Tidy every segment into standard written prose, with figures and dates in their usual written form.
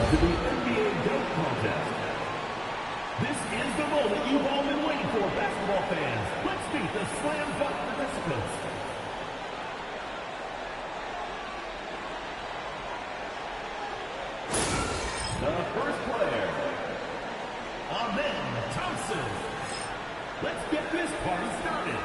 To the NBA Dunk Contest. This is the moment you've all been waiting for, basketball fans. Let's meet the Slam Dunk participants. The first player, Amen Thompson. Let's get this party started.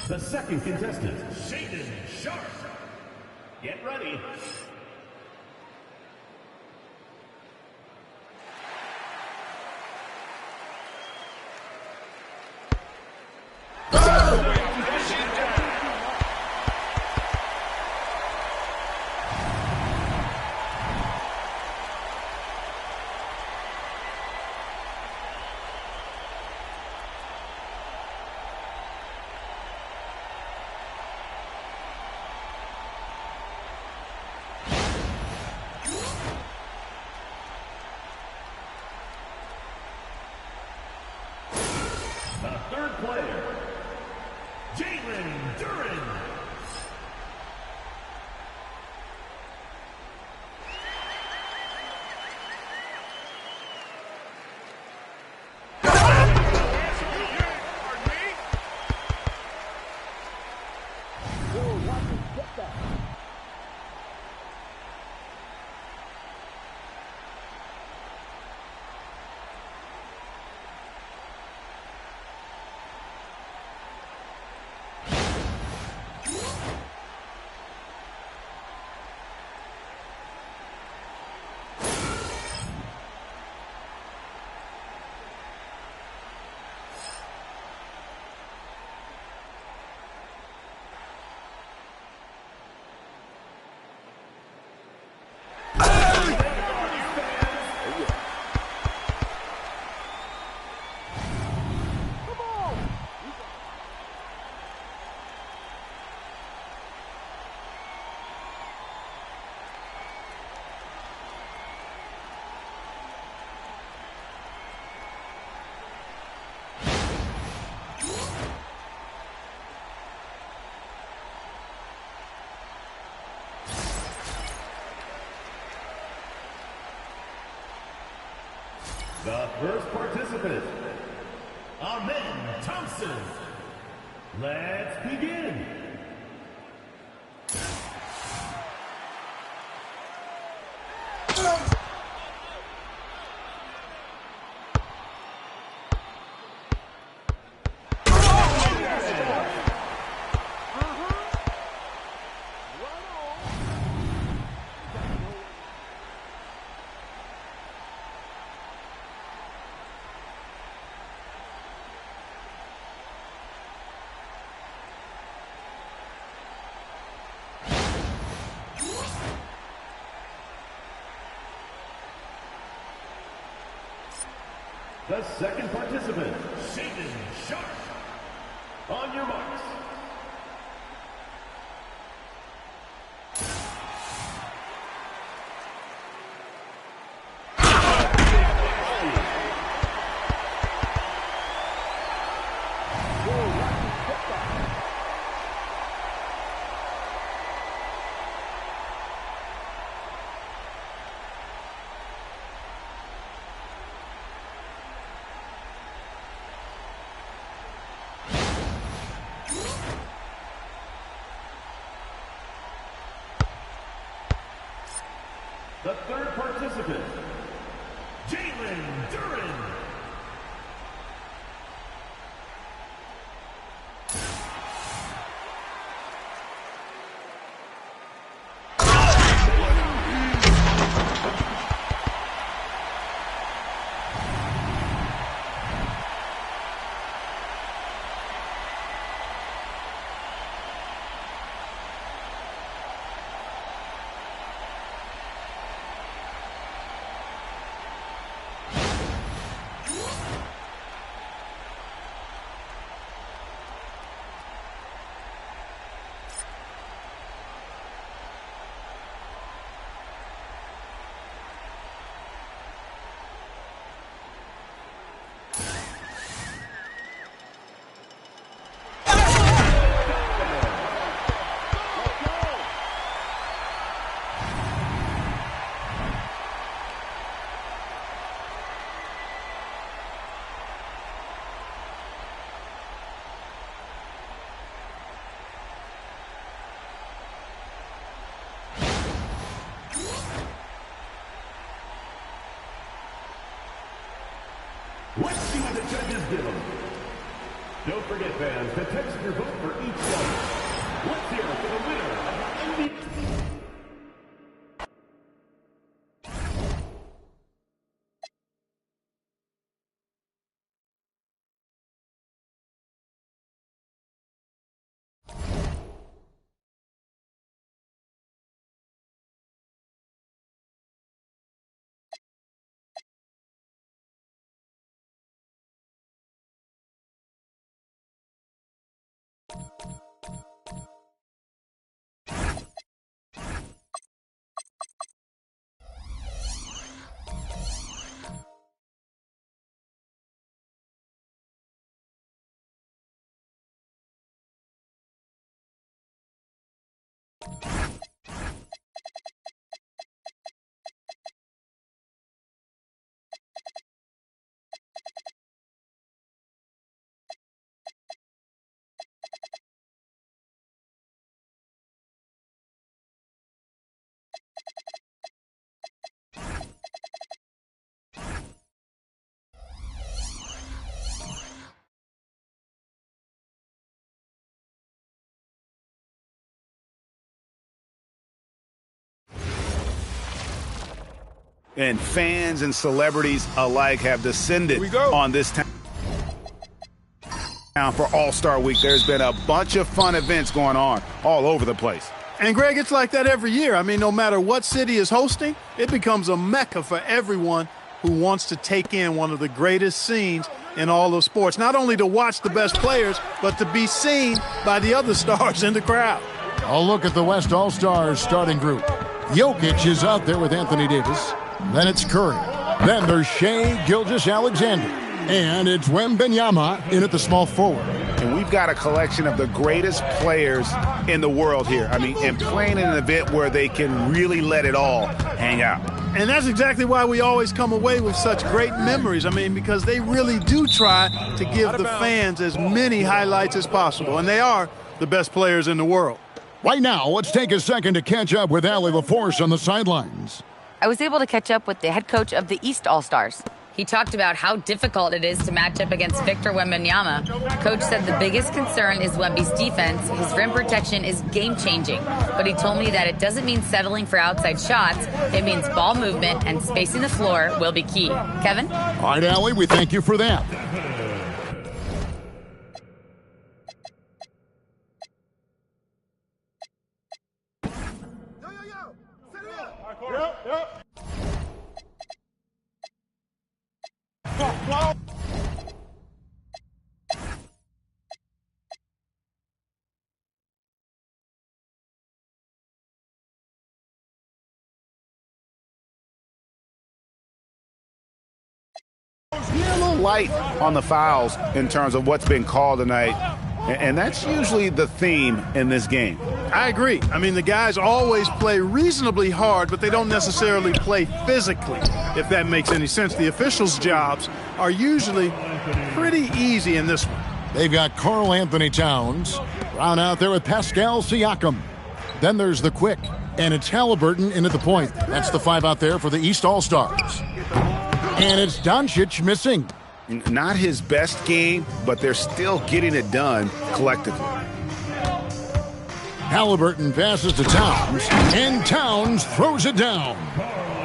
The second contestant, Shaedon Sharpe. Get ready. Third player, Jalen Duren. The first participant, Amen Thompson. Let's begin. The second participant, Shaden Sharp. On your marks. The third participant, Jalen Duren. Let's see what the judges give them. Don't forget, fans, to text your vote for each one. Let's hear it for the winner of the MVP. And fans and celebrities alike have descended on this town for All-Star Week. There's been a bunch of fun events going on all over the place. And, Greg, it's like that every year. I mean, no matter what city is hosting, it becomes a mecca for everyone who wants to take in one of the greatest scenes in all of sports. Not only to watch the best players, but to be seen by the other stars in the crowd. A look at the West All-Stars starting group. Jokic is out there with Anthony Davis. Then it's Curry. Then there's Shai Gilgeous-Alexander. And it's Wembanyama in at the small forward. And we've got a collection of the greatest players in the world here. I mean, and playing in an event where they can really let it all hang out. And that's exactly why we always come away with such great memories. I mean, because they really do try to give the fans as many highlights as possible. And they are the best players in the world. Right now, let's take a second to catch up with Allie LaForce on the sidelines. I was able to catch up with the head coach of the East All-Stars. He talked about how difficult it is to match up against Victor Wembanyama. Coach said the biggest concern is Wemby's defense. His rim protection is game-changing. But he told me that it doesn't mean settling for outside shots. It means ball movement and spacing the floor will be key. Kevin? All right, Allie, we thank you for that. Yep. light on the fouls in terms of what's been called tonight. And that's usually the theme in this game. I agree. I mean, the guys always play reasonably hard, but they don't necessarily play physically, if that makes any sense. The officials' jobs are usually pretty easy in this one. They've got Karl Anthony Towns. Brown out there with Pascal Siakam. Then there's the quick, and it's Halliburton in at the point. That's the 5 out there for the East All-Stars. And it's Doncic missing. Not his best game, but they're still getting it done collectively. Halliburton passes to Towns, and Towns throws it down.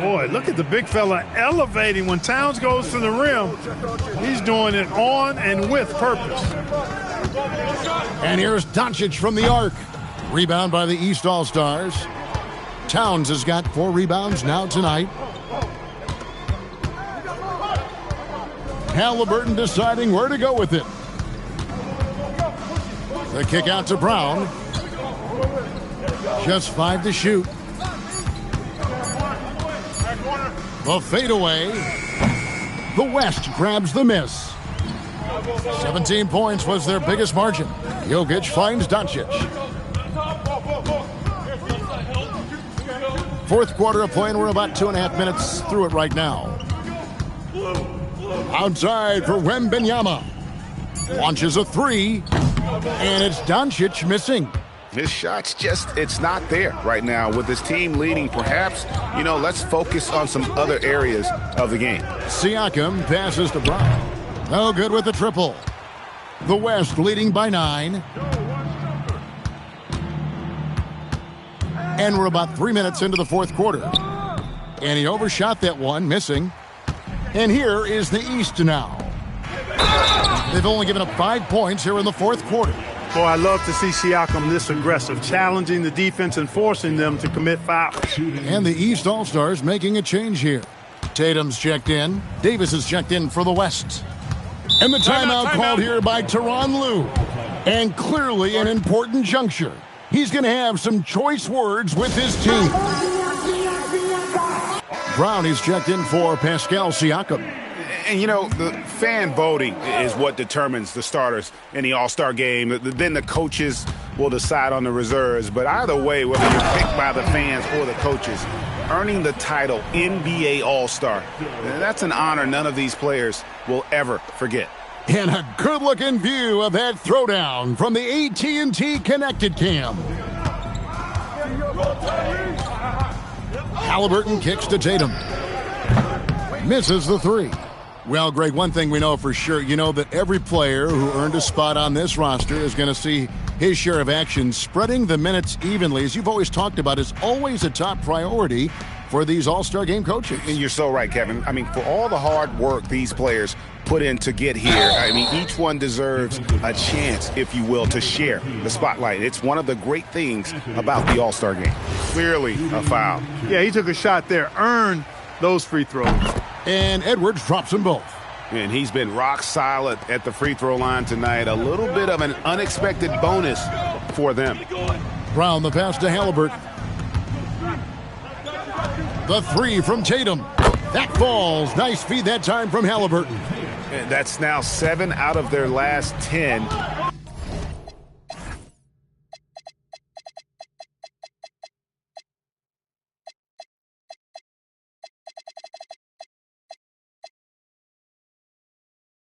Boy, look at the big fella elevating when Towns goes to the rim. He's doing it on and with purpose. And here's Doncic from the arc. Rebound by the East All-Stars. Towns has got 4 rebounds now tonight. Halliburton deciding where to go with it. The kick out to Brown. Just 5 to shoot. The fadeaway. The West grabs the miss. 17 points was their biggest margin. Jokic finds Doncic. Fourth quarter of play, and we're about 2.5 minutes through it right now. Outside for Wembanyama. Launches a 3, and it's Doncic missing. His shot's it's not there right now. With his team leading, perhaps, let's focus on some other areas of the game. Siakam passes to Brown. No good with the triple. The West leading by 9. And we're about 3 minutes into the fourth quarter. And he overshot that one, missing. And here is the East now. They've only given up 5 points here in the fourth quarter. Boy, I love to see Siakam this aggressive, challenging the defense and forcing them to commit fouls. And the East All-Stars making a change here. Tatum's checked in. Davis is checked in for the West. And the timeout called here by Tyronn Lue. And clearly an important juncture. He's going to have some choice words with his team. Brown is checked in for Pascal Siakam. And, the fan voting is what determines the starters in the All-Star game. Then the coaches will decide on the reserves. But either way, whether you're picked by the fans or the coaches, earning the title NBA All-Star, that's an honor none of these players will ever forget. And a good-looking view of that throwdown from the AT&T Connected Cam. Halliburton kicks to Tatum. Misses the 3. Well, Greg, one thing we know for sure, that every player who earned a spot on this roster is going to see his share of action. Spreading the minutes evenly, as you've always talked about, is always a top priority for these All-Star game coaches. And you're so right, Kevin. I mean, for all the hard work these players put in to get here, I mean, each one deserves a chance, if you will, to share the spotlight. It's one of the great things about the All-Star game. Clearly a foul. Yeah, he took a shot there, earned those free throws. And Edwards drops them both. And he's been rock solid at the free throw line tonight. A little bit of an unexpected bonus for them. Brown, the pass to Halliburton. The 3 from Tatum. That falls. Nice feed that time from Halliburton. And that's now 7 out of their last 10.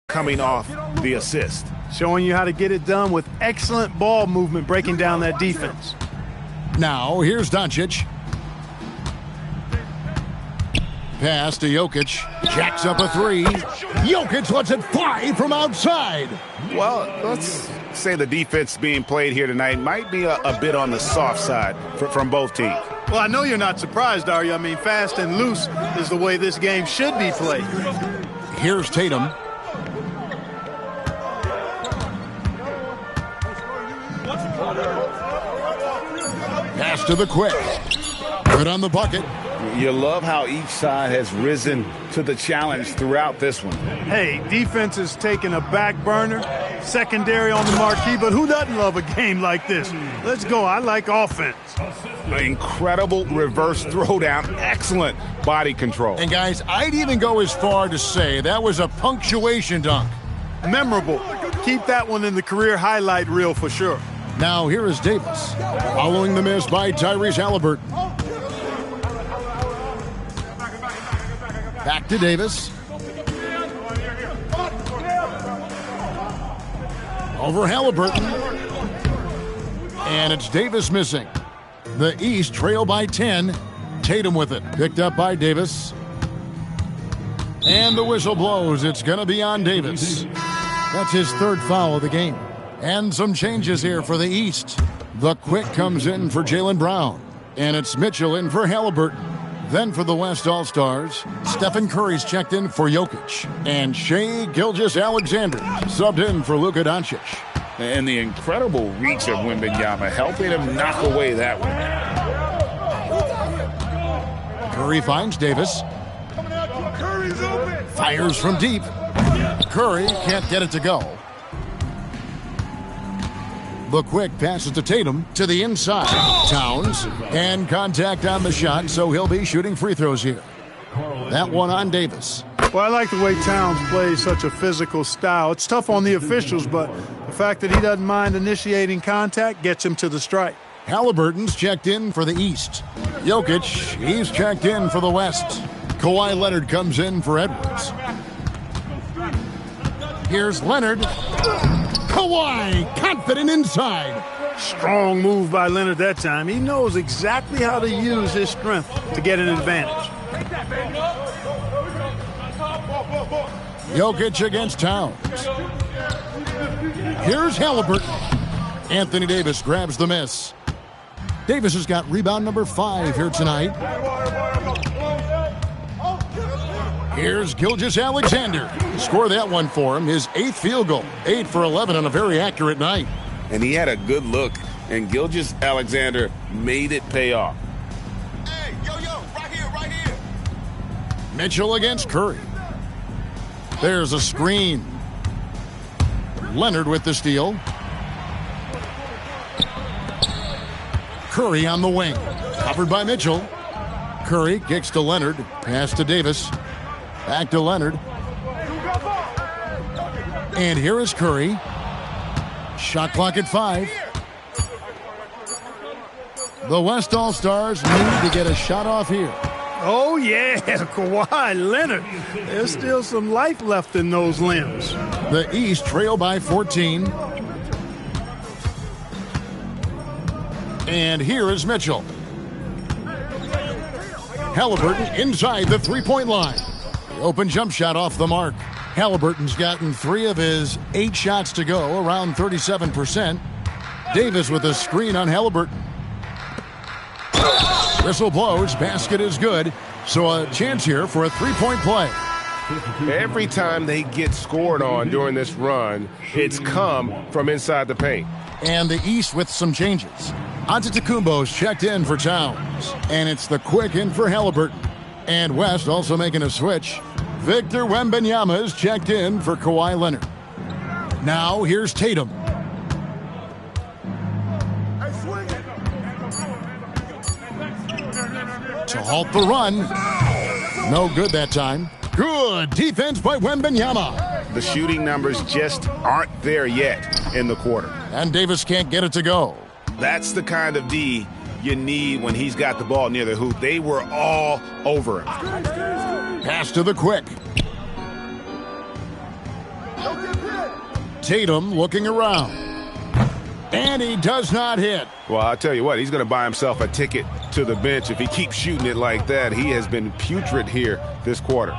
Coming off the assist. Showing you how to get it done with excellent ball movement, breaking down that defense. Now, here's Doncic. Pass to Jokic. Jacks up a 3. Jokic lets it fly from outside. Well, let's say the defense being played here tonight might be a bit on the soft side from both teams. Well, I know you're not surprised, are you? I mean, fast and loose is the way this game should be played. Here's Tatum. Pass to the quick. Good on the bucket. You love how each side has risen to the challenge throughout this one. Hey, defense is taking a back burner, secondary on the marquee, but who doesn't love a game like this? Let's go. I like offense. Incredible reverse throwdown. Excellent body control. And guys, I'd even go as far to say that was a punctuation dunk. Memorable. Keep that one in the career highlight reel for sure. Now here is Davis, following the miss by Tyrese Halliburton. Back to Davis. Over Halliburton. And it's Davis missing. The East trail by 10. Tatum with it. Picked up by Davis. And the whistle blows. It's going to be on Davis. That's his third foul of the game. And some changes here for the East. The Quick comes in for Jaylen Brown. And it's Mitchell in for Halliburton. Then for the West All-Stars, Stephen Curry's checked in for Jokic. And Shai Gilgeous-Alexander subbed in for Luka Doncic. And the incredible reach of Wembanyama helping him knock away that one. Curry finds Davis. Fires from deep. Curry can't get it to go. The Quick passes to Tatum to the inside. Towns, and contact on the shot, so he'll be shooting free throws here. That one on Davis. Well, I like the way Towns plays such a physical style. It's tough on the officials, but the fact that he doesn't mind initiating contact gets him to the strike. Halliburton's checked in for the East. Jokic, he's checked in for the West. Kawhi Leonard comes in for Edwards. Here's Leonard. Kawhi, confident inside. Strong move by Leonard that time. He knows exactly how to use his strength to get an advantage. Jokic against Towns. Here's Halliburton. Anthony Davis grabs the miss. Davis has got rebound number 5 here tonight. Here's Gilgeous-Alexander. Score that one for him. His 8th field goal. 8 for 11 on a very accurate night. And he had a good look, and Gilgeous-Alexander made it pay off. Hey, right here. Mitchell against Curry. There's a screen. Leonard with the steal. Curry on the wing. Covered by Mitchell. Curry kicks to Leonard. Pass to Davis. Back to Leonard. And here is Curry. Shot clock at 5. The West All-Stars need to get a shot off here. Oh, yeah, Kawhi Leonard. There's still some life left in those limbs. The East trail by 14. And here is Mitchell. Halliburton inside the three-point line. The open jump shot off the mark. Halliburton's gotten 3 of his 8 shots to go, around 37%. Davis with a screen on Halliburton. Whistle blows, basket is good. So a chance here for a three-point play. Every time they get scored on during this run, it's come from inside the paint. And the East with some changes. Antetokounmpo's checked in for Towns. And it's the Quick in for Halliburton. And West also making a switch. Victor Wembanyama is checked in for Kawhi Leonard. Now here's Tatum. To halt the run. No good that time. Good defense by Wembanyama. The shooting numbers just aren't there yet in the quarter. And Davis can't get it to go. That's the kind of D you need when he's got the ball near the hoop. They were all over him. Pass to the Quick. Tatum looking around. And he does not hit. Well, I'll tell you what, he's going to buy himself a ticket to the bench if he keeps shooting it like that. He has been putrid here this quarter.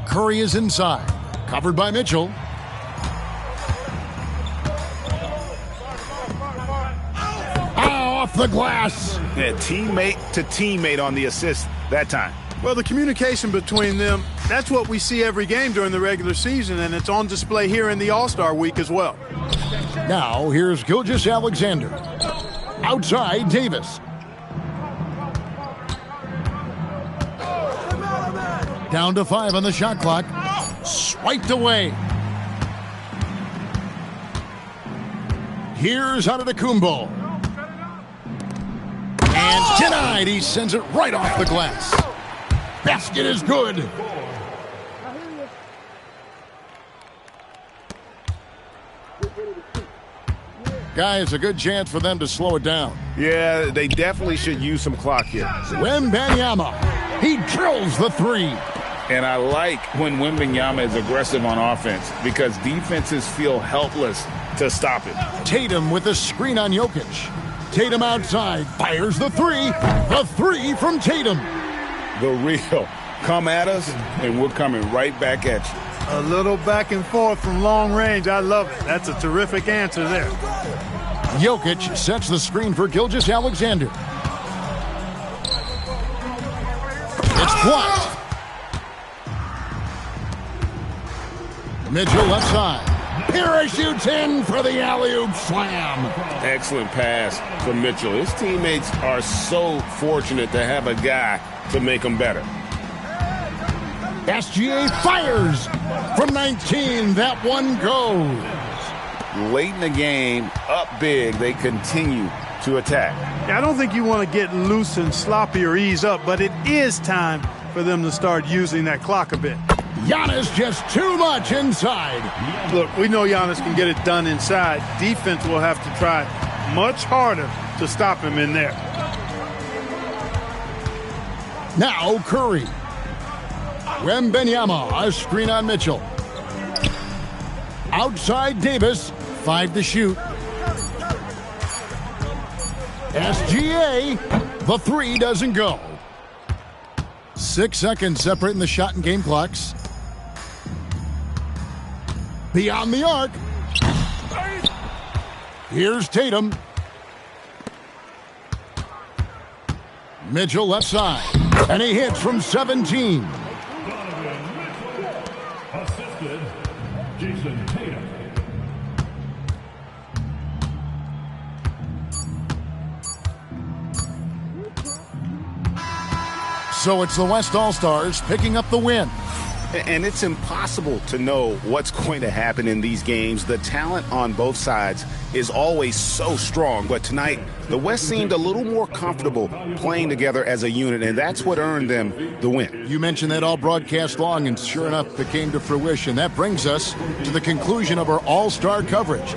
Curry is inside. Covered by Mitchell. Off the glass. Yeah, teammate to teammate on the assist that time. Well, the communication between them, that's what we see every game during the regular season, and it's on display here in the All-Star week as well. Now, here's Gilgeous-Alexander. Outside, Davis. Down to 5 on the shot clock. Swiped away. Here's Antetokounmpo. And denied. He sends it right off the glass. Basket is good. Guys, a good chance for them to slow it down. Yeah, they definitely should use some clock here. Wembanyama. He drills the three. And I like when Wembanyama is aggressive on offense because defenses feel helpless to stop him. Tatum with a screen on Jokic. Tatum outside, fires the three. The three from Tatum. The real. Come at us, and we're coming right back at you. A little back and forth from long range. I love it. That's a terrific answer there. Jokic sets the screen for Gilgeous-Alexander. It's blocked. Mitchell left side. Parachutes in for the alley-oop slam. Excellent pass from Mitchell. His teammates are so fortunate to have a guy to make them better. SGA fires from 19. That one goes. Late in the game, up big, they continue to attack. Yeah, I don't think you want to get loose and sloppy or ease up, but it is time for them to start using that clock a bit. Giannis just too much inside. Look, we know Giannis can get it done inside. Defense will have to try much harder to stop him in there. Now Curry. Wembanyama, a screen on Mitchell. Outside Davis, 5 to shoot. SGA, the three doesn't go. 6 seconds separating the shot and game clocks. Beyond the arc. Here's Tatum. Mitchell left side. And he hits from 17. Assisted Jason Tatum. So it's the West All-Stars picking up the win. And it's impossible to know what's going to happen in these games. The talent on both sides is always so strong. But tonight, the West seemed a little more comfortable playing together as a unit, and that's what earned them the win. You mentioned that all broadcast long, and sure enough, it came to fruition. That brings us to the conclusion of our All-Star coverage.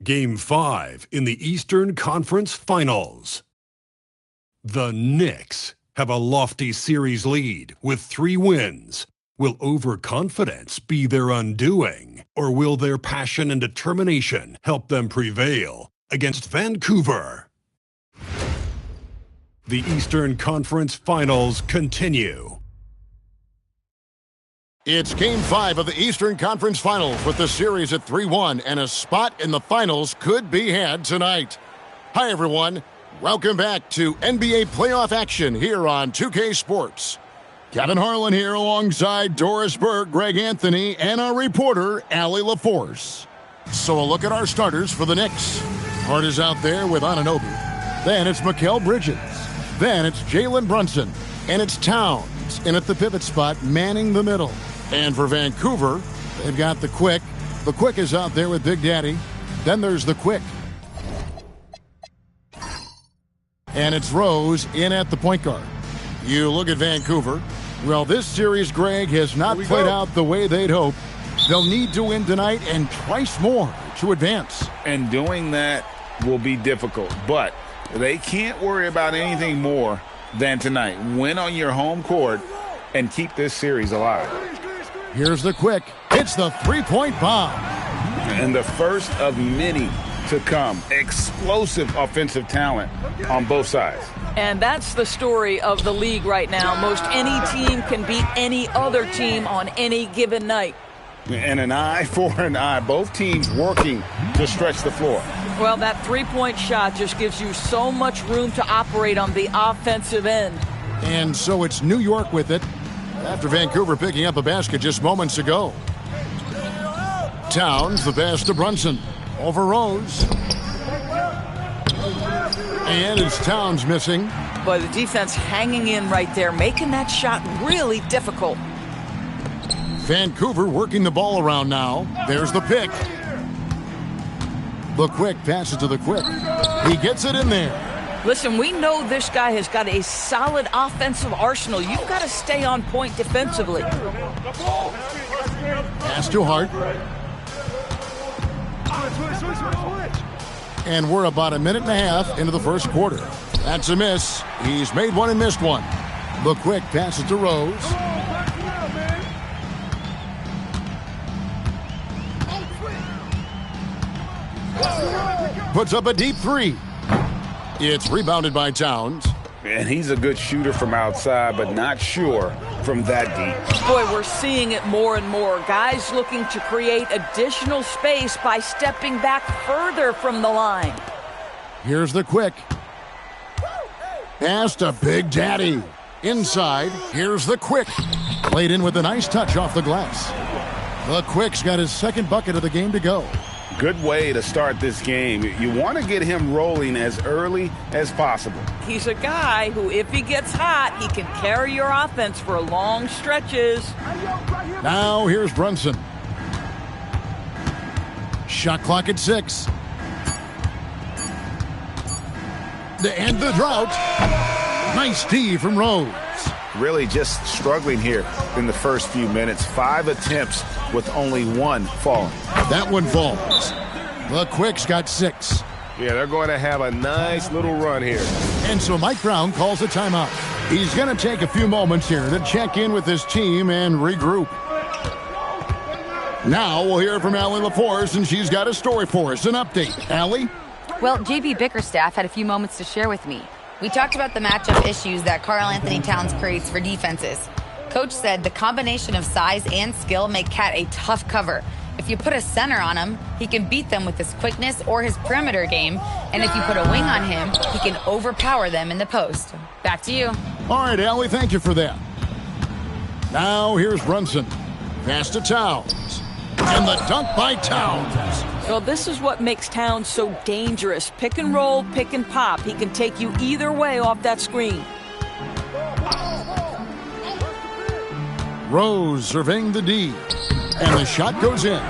Game 5 in the Eastern Conference Finals. The Knicks have a lofty series lead with 3 wins. Will overconfidence be their undoing, or will their passion and determination help them prevail against Vancouver? The Eastern Conference Finals continue. It's Game 5 of the Eastern Conference Finals with the series at 3-1, and a spot in the finals could be had tonight. Hi, everyone. Welcome back to NBA playoff action here on 2K Sports. Kevin Harlan here alongside Doris Burke, Greg Anthony, and our reporter, Allie LaForce. So a look at our starters for the Knicks. Hart is out there with Anunoby. Then it's Mikal Bridges. Then it's Jalen Brunson. And it's Towns in at the pivot spot, manning the middle. And for Vancouver, they've got the Quick. The Quick is out there with Big Daddy. Then there's the Quick. And it's Rose in at the point guard. You look at Vancouver. Well, this series, Greg, has not played out the way they'd hoped. They'll need to win tonight and twice more to advance. And doing that will be difficult, but they can't worry about anything more than tonight. Win on your home court and keep this series alive. Here's the Quick. It's the three-point bomb. And the first of many to come. Explosive offensive talent on both sides. And that's the story of the league right now. Most any team can beat any other team on any given night. And an eye for an eye. Both teams working to stretch the floor. Well, that three-point shot just gives you so much room to operate on the offensive end. And so it's New York with it after Vancouver picking up a basket just moments ago. Towns, the pass to Brunson. Over Rose. And it's Towns missing. Boy, the defense hanging in right there, making that shot really difficult. Vancouver working the ball around now. There's the pick. The Quick passes to the Quick. He gets it in there. Listen, we know this guy has got a solid offensive arsenal. You've got to stay on point defensively. Pass to Hart. And we're about a minute and a half into the first quarter. That's a miss. He's made one and missed one. The Quick passes to Rose. Puts up a deep three. It's rebounded by Towns. And he's a good shooter from outside, but not sure from that deep. Boy, we're seeing it more and more. Guys looking to create additional space by stepping back further from the line. Here's the Quick. Pass to Big Daddy. Inside, here's the Quick. Played in with a nice touch off the glass. The Quick's got his second bucket of the game to go. Good way to start this game. You want to get him rolling as early as possible. He's a guy who, if he gets hot, he can carry your offense for long stretches. Now here's Brunson. Shot clock at 6. To end the drought. Nice D from Rose. Really just struggling here in the first few minutes. 5 attempts with only one falling. That one falls. The Quick's got 6. Yeah, they're going to have a nice little run here. And so Mike Brown calls a timeout. He's going to take a few moments here to check in with his team and regroup. Now we'll hear from Allie LaForce, and she's got a story for us, an update. Allie? Well, JB Bickerstaff had a few moments to share with me. We talked about the matchup issues that Karl-Anthony Towns creates for defenses. Coach said the combination of size and skill make Cat a tough cover. If you put a center on him, he can beat them with his quickness or his perimeter game. And if you put a wing on him, he can overpower them in the post. Back to you. All right, Allie, thank you for that. Now here's Brunson. Pass to Towns. And the dunk by Towns. So this is what makes Towns so dangerous. Pick and roll, pick and pop. He can take you either way off that screen. Rose surveying the D. And the shot goes in.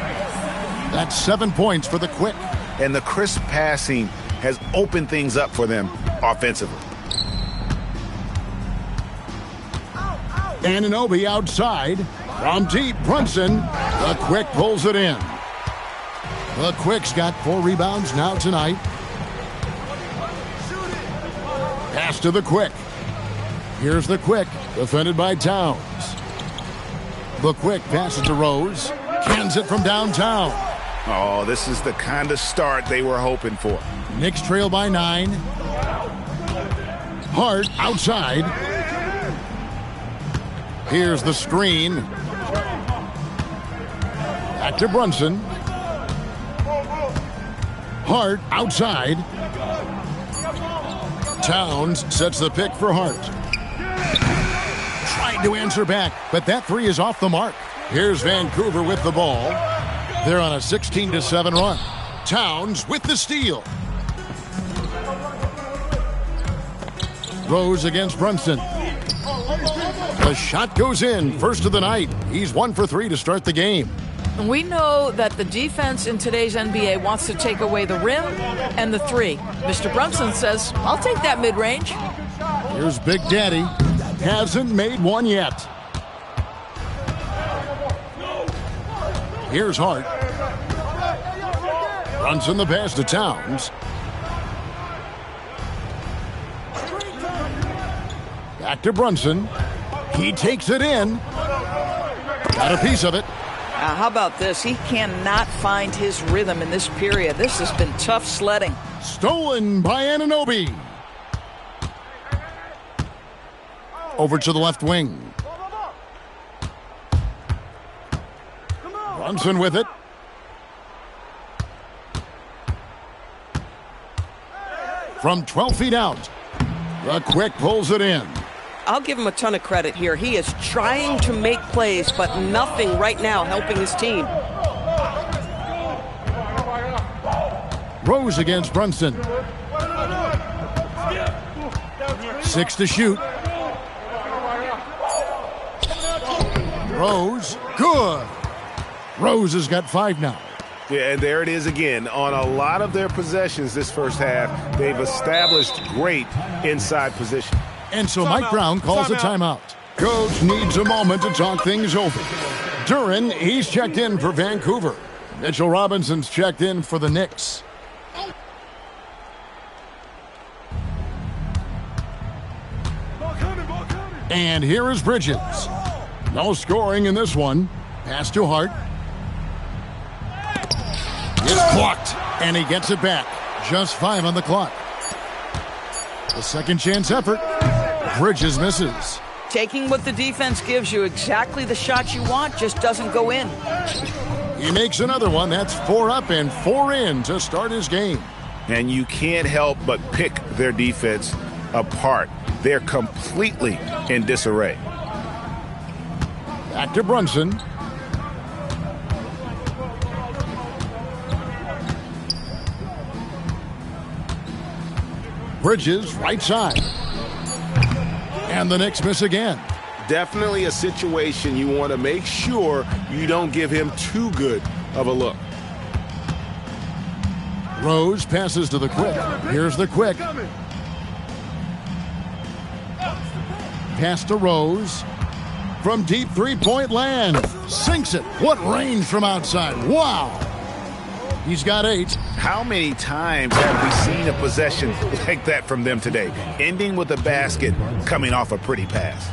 That's 7 points for the Quick. And the crisp passing has opened things up for them offensively. Anunoby outside. From deep, Brunson. The Quick pulls it in. The Quick's got 4 rebounds now tonight. Pass to the Quick. Here's the Quick, defended by Towns. The Quick passes to Rose. Cans it from downtown. Oh, this is the kind of start they were hoping for. Knicks trail by 9. Hart outside. Here's the screen. Back to Brunson. Hart outside. Towns sets the pick for Hart. Trying to answer back, but that three is off the mark. Here's Vancouver with the ball. They're on a 16-7 run. Towns with the steal. Rose against Brunson. The shot goes in, first of the night. He's 1 for 3 to start the game. We know that the defense in today's NBA wants to take away the rim and the three. Mr. Brunson says, I'll take that mid-range. Here's Big Daddy. Hasn't made one yet. Here's Hart. Brunson the pass to Towns. Back to Brunson. He takes it in. Got a piece of it. How about this? He cannot find his rhythm in this period. This has been tough sledding. Stolen by Anunoby. Over to the left wing. Brunson with it. From 12 feet out. The Quick pulls it in. I'll give him a ton of credit here. He is trying to make plays, but nothing right now helping his team. Rose against Brunson. 6 to shoot. Rose, good. Rose has got 5 now. Yeah, and there it is again. On a lot of their possessions this first half, they've established great inside position. And so Mike Brown calls a timeout. Coach needs a moment to talk things over. Duren, he's checked in for Vancouver. Mitchell Robinson's checked in for the Knicks. And here is Bridges. No scoring in this one. Pass to Hart. It's blocked, and he gets it back. Just 5 on the clock. The second chance effort. Bridges misses. Taking what the defense gives you, exactly the shot you want, just doesn't go in. He makes another one. That's 4 up and 4 in to start his game. And you can't help but pick their defense apart. They're completely in disarray. Back to Brunson. Bridges, right side. And the Knicks miss again. Definitely a situation you want to make sure you don't give him too good of a look. Rose passes to the Quick. Here's the Quick. Pass to Rose. From deep three-point land. Sinks it. What range from outside. Wow. He's got 8. How many times have we seen a possession like that from them today? Ending with a basket, coming off a pretty pass.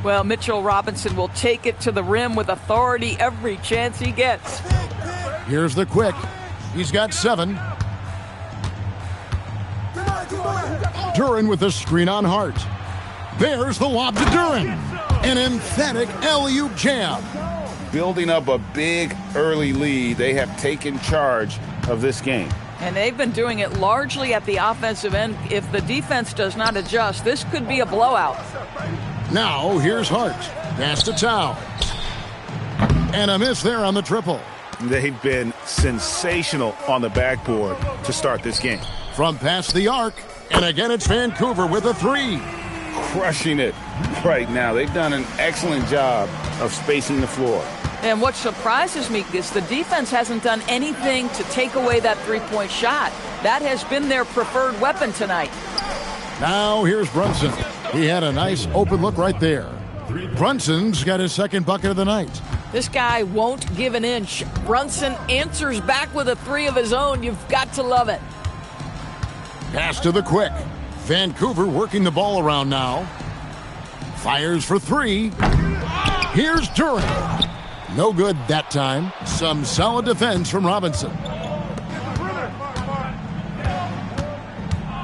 Well, Mitchell Robinson will take it to the rim with authority every chance he gets. Here's the Quick. He's got 7. Duren with the screen on Hart. There's the lob to Duren. An emphatic alley-oop jam. Building up a big early lead, they have taken charge of this game. And they've been doing it largely at the offensive end. If the defense does not adjust, this could be a blowout. Now, here's Hart. Pass to Towns. And a miss there on the triple. They've been sensational on the backboard to start this game. From past the arc, and again it's Vancouver with a 3. Crushing it right now. They've done an excellent job of spacing the floor. And what surprises me is the defense hasn't done anything to take away that three-point shot. That has been their preferred weapon tonight. Now here's Brunson. He had a nice open look right there. Brunson's got his second bucket of the night. This guy won't give an inch. Brunson answers back with a 3 of his own. You've got to love it. Pass to the Quick. Vancouver working the ball around now. Fires for 3. Here's Duren. No good that time. Some solid defense from Robinson.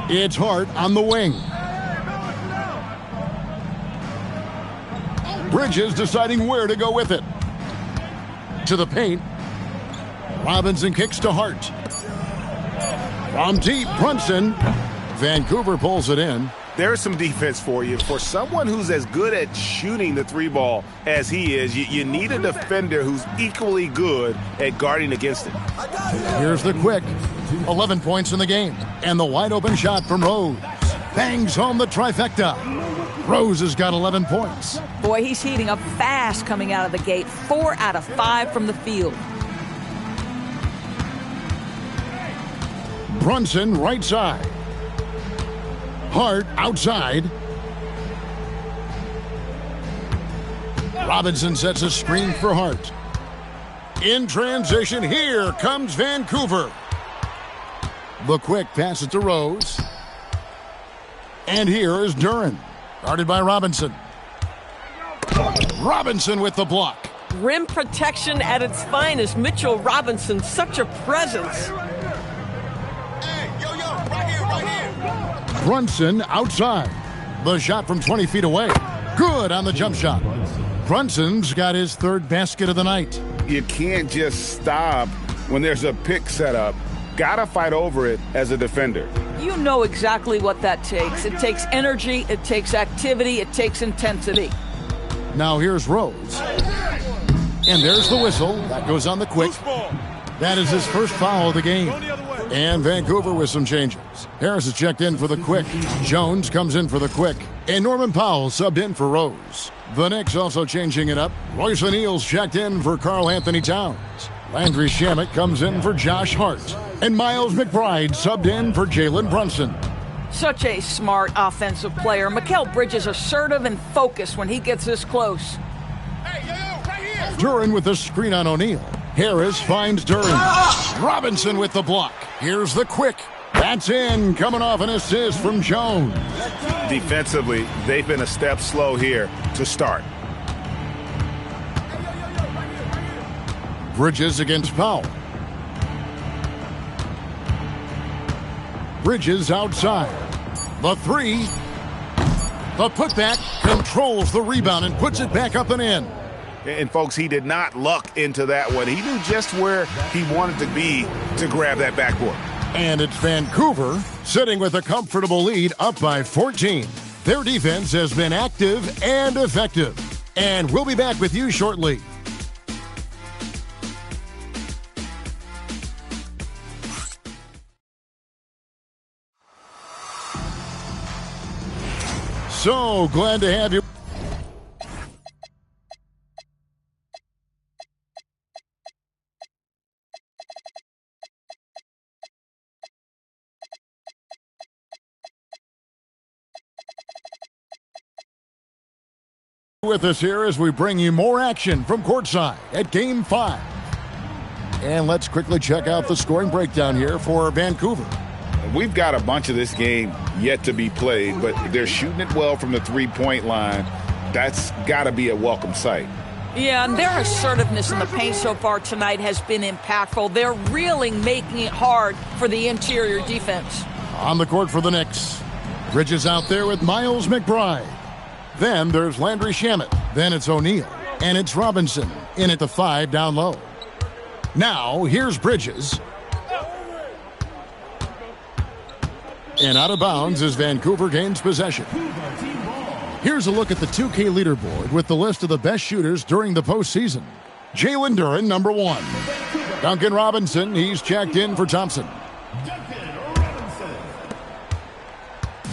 It's Hart on the wing. Bridges deciding where to go with it. To the paint. Robinson kicks to Hart. From deep, Brunson Vancouver pulls it in. There's some defense for you. For someone who's as good at shooting the three ball as he is, you need a defender who's equally good at guarding against it. Here's the quick. 11 points in the game. And the wide open shot from Rose. Bangs home the trifecta. Rose has got 11 points. Boy, he's heating up fast coming out of the gate. 4 out of 5 from the field. Brunson right side. Hart outside. Robinson sets a screen for Hart. In transition, here comes Vancouver. The quick pass it to Rose. And here is Duren. Guarded by Robinson. Robinson with the block. Rim protection at its finest. Mitchell Robinson, such a presence. Brunson outside. The shot from 20 feet away. Good on the jump shot. Brunson's got his third basket of the night. You can't just stop when there's a pick set up. Gotta fight over it as a defender. You know exactly what that takes. It takes energy, it takes activity, it takes intensity. Now here's Rose. And there's the whistle. That goes on the quick. That is his first foul of the game. And Vancouver with some changes. Harris is checked in for the quick. Jones comes in for the quick. And Norman Powell subbed in for Rose. The Knicks also changing it up. Royce O'Neal's checked in for Karl Anthony Towns. Landry Shamet comes in for Josh Hart. And Miles McBride subbed in for Jalen Brunson. Such a smart offensive player. Mikal Bridges assertive and focused when he gets this close. Duren with the screen on O'Neal. Harris finds Duren. Robinson with the block. Here's the quick. That's in, coming off an assist from Jones. Defensively, they've been a step slow here to start. Bridges against Powell. Bridges outside. The three. The putback controls the rebound and puts it back up and in. And, folks, he did not luck into that one. He knew just where he wanted to be to grab that backboard. And it's Vancouver sitting with a comfortable lead up by 14. Their defense has been active and effective. And we'll be back with you shortly. So glad to have you. With us here as we bring you more action from courtside at Game 5. And let's quickly check out the scoring breakdown here for Vancouver. We've got a bunch of this game yet to be played, but they're shooting it well from the three-point line. That's got to be a welcome sight. Yeah, and their assertiveness in the paint so far tonight has been impactful. They're really making it hard for the interior defense. On the court for the Knicks. Bridges out there with Miles McBride. Then there's Landry Shamet. Then it's O'Neal. And it's Robinson in at the 5 down low. Now, here's Bridges. And out of bounds as Vancouver gains possession. Here's a look at the 2K leaderboard with the list of the best shooters during the postseason. Jalen Duren, number 1. Duncan Robinson, he's checked in for Thompson.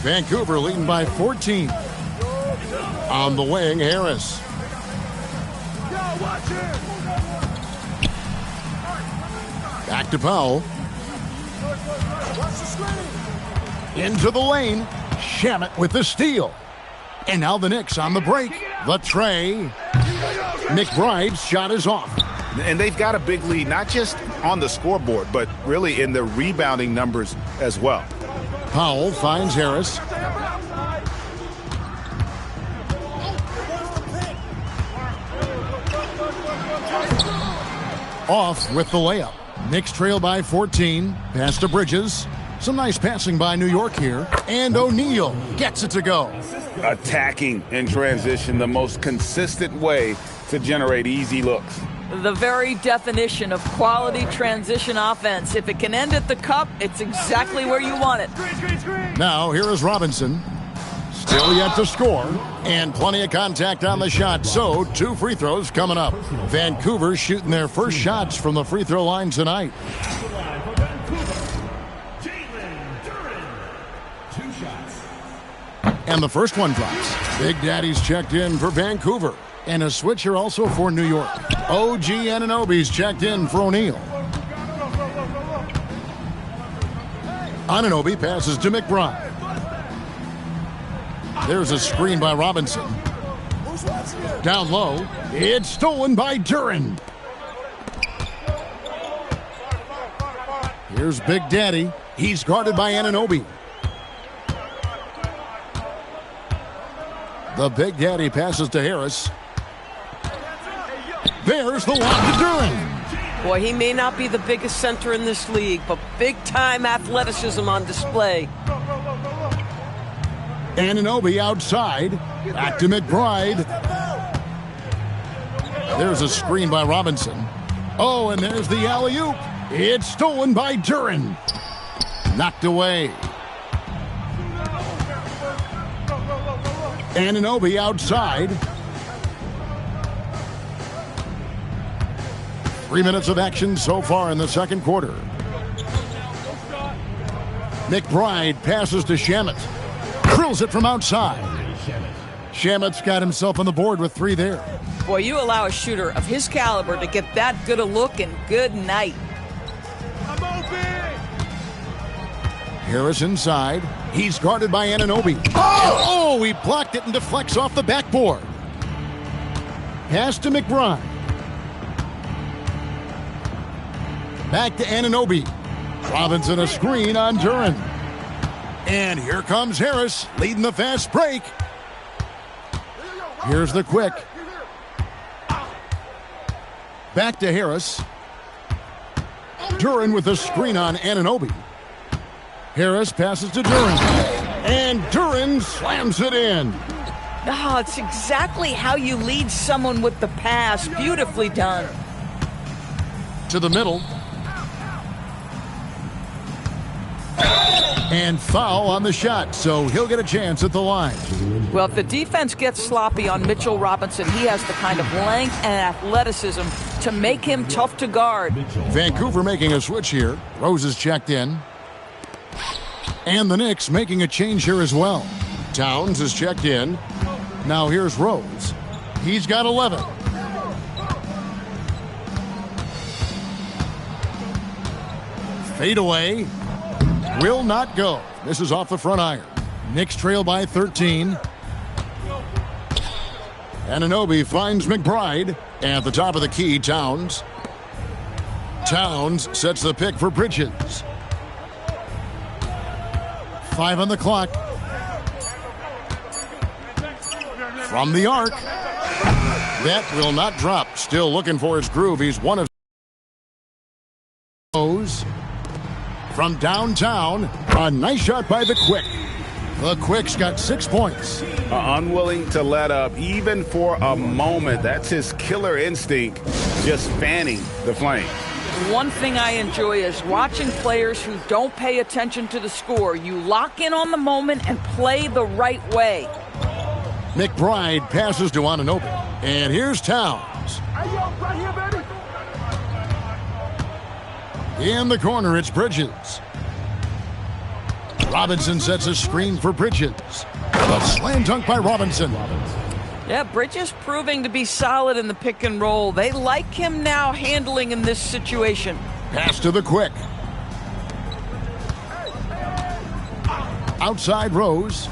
Vancouver leading by 14. On the wing, Harris. Back to Powell. Into the lane. Shamet with the steal. And now the Knicks on the break. The tray. McBride's shot is off. And they've got a big lead, not just on the scoreboard, but really in the rebounding numbers as well. Powell finds Harris. Off with the layup. Knicks trail by 14. Pass to Bridges. Some nice passing by New York here. And O'Neal gets it to go. Attacking in transition, the most consistent way to generate easy looks. The very definition of quality transition offense. If it can end at the cup, it's exactly where you want it. Now, here is Robinson. Still yet to score, and plenty of contact on the shot, so 2 free throws coming up. Vancouver shooting their first shots from the free throw line tonight. And the first one drops. Big Daddy's checked in for Vancouver. And a switcher also for New York. OG Anunoby's checked in for O'Neal. Anunoby passes to McBride. There's a screen by Robinson. Down low. It's stolen by Duren. Here's Big Daddy. He's guarded by Anunoby. The Big Daddy passes to Harris. There's the lob to Duren. Boy, he may not be the biggest center in this league, but big-time athleticism on display. Anunoby outside. Back to McBride. There's a screen by Robinson. Oh, and there's the alley-oop. It's stolen by Duren. Knocked away. Anunoby outside. 3 minutes of action so far in the second quarter. McBride passes to Shamet. Drills it from outside. Shamet's got himself on the board with 3 there. Boy, you allow a shooter of his caliber to get that good a look, and good night. Harris inside. He's guarded by Anunoby. Oh, he blocked it and deflects off the backboard. Pass to McBride. Back to Anunoby. Robinson a screen on Duren. And here comes Harris leading the fast break. Here's the quick. Back to Harris. Duren with a screen on Anunoby. Harris passes to Duren. And Duren slams it in. Oh, it's exactly how you lead someone with the pass. Beautifully done. To the middle. And foul on the shot, so he'll get a chance at the line. Well, if the defense gets sloppy on Mitchell Robinson, he has the kind of length and athleticism to make him tough to guard. Vancouver making a switch here. Rose is checked in. And the Knicks making a change here as well. Towns is checked in. Now here's Rose. He's got 11. Fade away. Will not go. This is off the front iron. Knicks trail by 13. Anunoby finds McBride. At the top of the key, Towns. Towns sets the pick for Bridges. 5 on the clock. From the arc. That will not drop. Still looking for his groove. He's one of those. From downtown, a nice shot by the Quick. The Quick's got 6 points. Unwilling to let up even for a moment. That's his killer instinct, just fanning the flame. One thing I enjoy is watching players who don't pay attention to the score. You lock in on the moment and play the right way. McBride passes to Anunoby. And here's Towns. In the corner, it's Bridges. Robinson sets a screen for Bridges. A slam dunk by Robinson. Yeah, Bridges proving to be solid in the pick and roll. They like him now handling in this situation. Pass to the Quick. Outside Rose.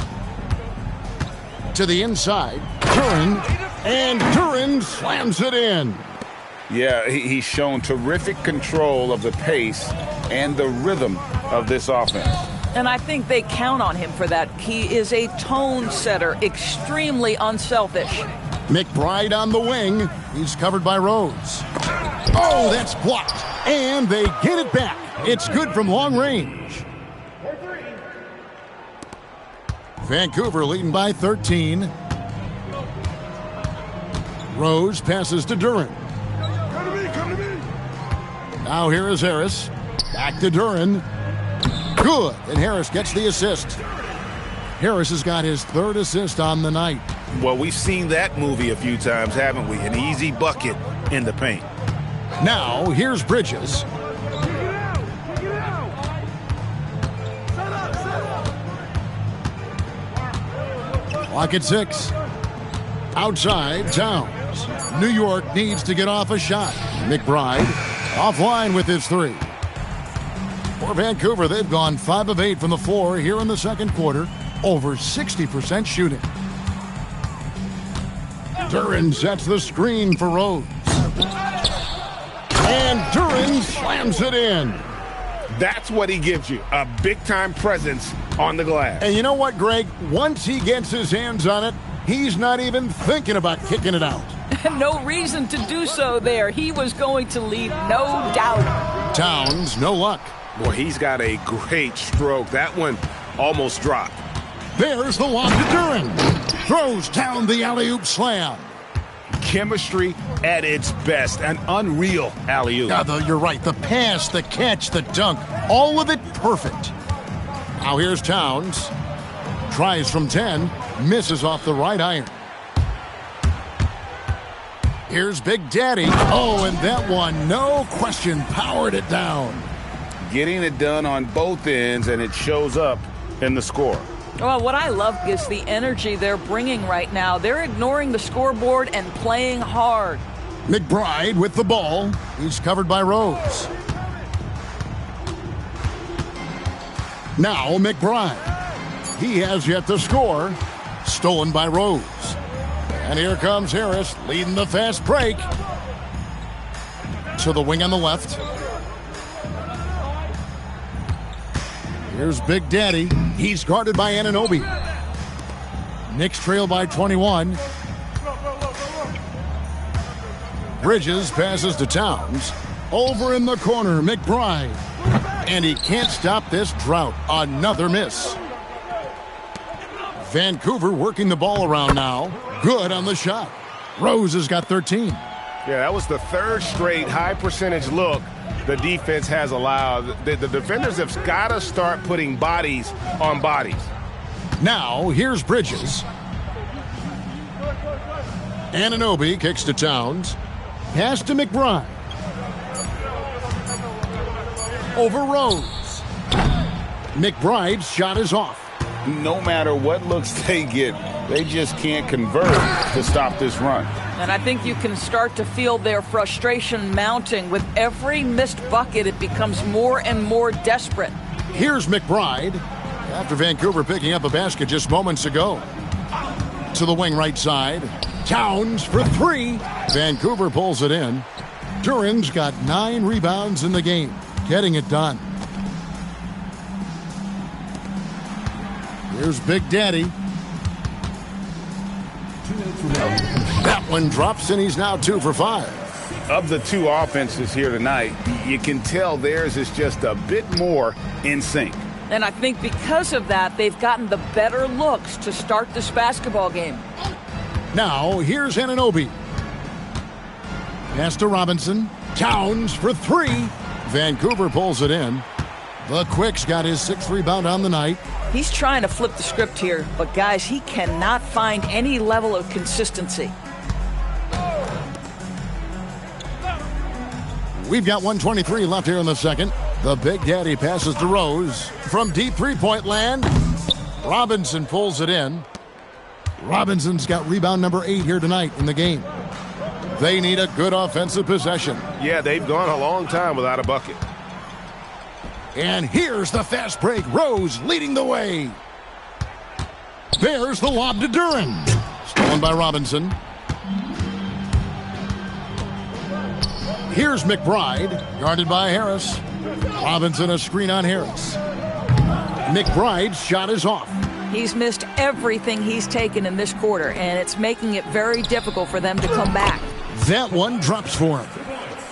To the inside. Duren. And Duren slams it in. Yeah, he's shown terrific control of the pace and the rhythm of this offense. And I think they count on him for that. He is a tone setter, extremely unselfish. McBride on the wing. He's covered by Rose. Oh, that's blocked. And they get it back. It's good from long range. Vancouver leading by 13. Rose passes to Duren. Now here is Harris. Back to Duren. Good, and Harris gets the assist. Harris has got his 3rd assist on the night. Well, we've seen that movie a few times, haven't we? An easy bucket in the paint. Now here's Bridges. Clock at 6. Outside, Towns. New York needs to get off a shot. McBride offline with his 3. For Vancouver, they've gone 5 of 8 from the floor here in the second quarter. Over 60% shooting. Duren sets the screen for Rose. And Duren slams it in. That's what he gives you, a big-time presence on the glass. And you know what, Greg? Once he gets his hands on it, he's not even thinking about kicking it out. No reason to do so there. He was going to leave, no doubt. Towns, no luck. Boy, he's got a great stroke. That one almost dropped. There's the lob to Duren. Throws down the alley-oop slam. Chemistry at its best. An unreal alley-oop. You're right. The pass, the catch, the dunk, all of it perfect. Now here's Towns. Tries from 10. Misses off the right iron. Here's Big Daddy. Oh, and that one, no question, powered it down. Getting it done on both ends, and it shows up in the score. Well, what I love is the energy they're bringing right now. They're ignoring the scoreboard and playing hard. McBride with the ball. He's covered by Rose. Now McBride. He has yet to score. Stolen by Rose. And here comes Harris leading the fast break. To the wing on the left. Here's Big Daddy. He's guarded by Anunoby. Knicks trail by 21. Bridges passes to Towns. Over in the corner, McBride. And he can't stop this drought. Another miss. Vancouver working the ball around now. Good on the shot. Rose has got 13. Yeah, that was the 3rd straight high percentage look the defense has allowed. The defenders have got to start putting bodies on bodies. Now, here's Bridges. Anunoby kicks to Towns. Pass to McBride. Over Rose. McBride's shot is off. No matter what looks they get, they just can't convert to stop this run. And I think you can start to feel their frustration mounting. With every missed bucket, it becomes more and more desperate. Here's McBride. After Vancouver picking up a basket just moments ago. To the wing right side. Towns for 3. Vancouver pulls it in. Duren's got 9 rebounds in the game. Getting it done. Here's Big Daddy. That one drops, and he's now 2 for 5. Of the 2 offenses here tonight, you can tell theirs is just a bit more in sync. And I think because of that, they've gotten the better looks to start this basketball game. Now, here's Anunoby. Pass to Robinson. Towns for 3. Vancouver pulls it in. The Quick's got his 6th rebound on the night. He's trying to flip the script here, but guys, he cannot find any level of consistency. We've got 1:23 left here in the second. The Big Daddy passes to Rose. From deep three-point land, Robinson pulls it in. Robinson's got rebound number 8 here tonight in the game. They need a good offensive possession. Yeah, they've gone a long time without a bucket. And here's the fast break. Rose leading the way. There's the lob to Duren. Stolen by Robinson. Here's McBride, guarded by Harris. Robinson a screen on Harris. McBride's shot is off. He's missed everything he's taken in this quarter, and it's making it very difficult for them to come back. That one drops for him.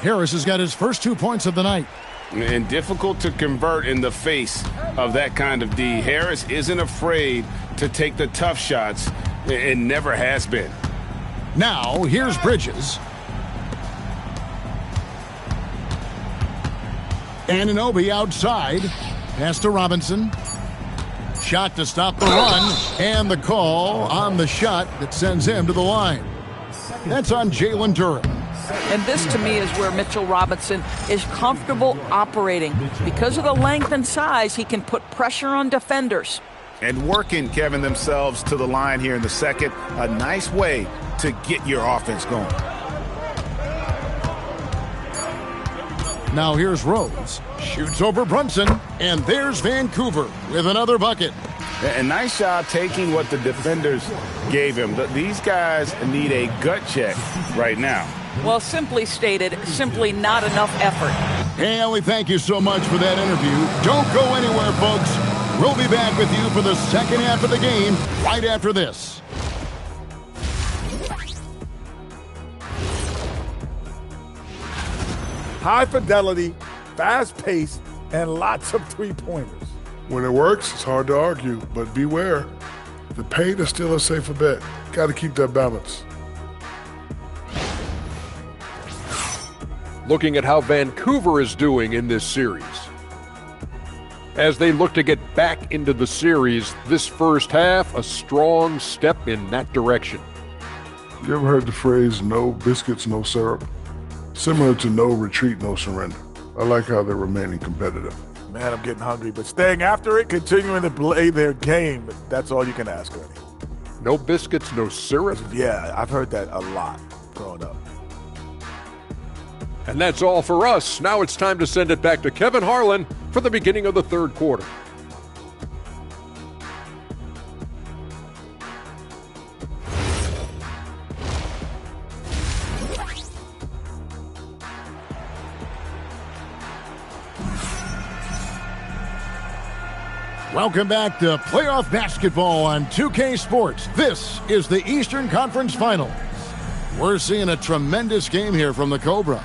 Harris has got his first 2 points of the night. And difficult to convert in the face of that kind of D. Harris isn't afraid to take the tough shots. It never has been. Now, here's Bridges. Anunoby outside. Pass to Robinson. Shot to stop the run. And the call on the shot that sends him to the line. That's on Jalen Duren. And this, to me, is where Mitchell Robinson is comfortable operating. Because of the length and size, he can put pressure on defenders. And working, Kevin, themselves to the line here in the second. A nice way to get your offense going. Now here's Rose. Shoots over Brunson. And there's Vancouver with another bucket. And nice job taking what the defenders gave him. These guys need a gut check right now. Well, simply stated, simply not enough effort. Hey, Ellie, thank you so much for that interview. Don't go anywhere, folks. We'll be back with you for the second half of the game right after this. High fidelity, fast pace, and lots of three-pointers. When it works, it's hard to argue, but beware. The paint is still a safer bet. Got to keep that balance. Looking at how Vancouver is doing in this series. As they look to get back into the series, this first half, a strong step in that direction. You ever heard the phrase, no biscuits, no syrup? Similar to no retreat, no surrender. I like how they're remaining competitive. Man, I'm getting hungry, but staying after it, continuing to play their game, that's all you can ask, Ernie. No biscuits, no syrup? Yeah, I've heard that a lot growing up. And that's all for us. Now it's time to send it back to Kevin Harlan for the beginning of the third quarter. Welcome back to playoff basketball on 2K Sports. This is the Eastern Conference Finals. We're seeing a tremendous game here from the Cobra.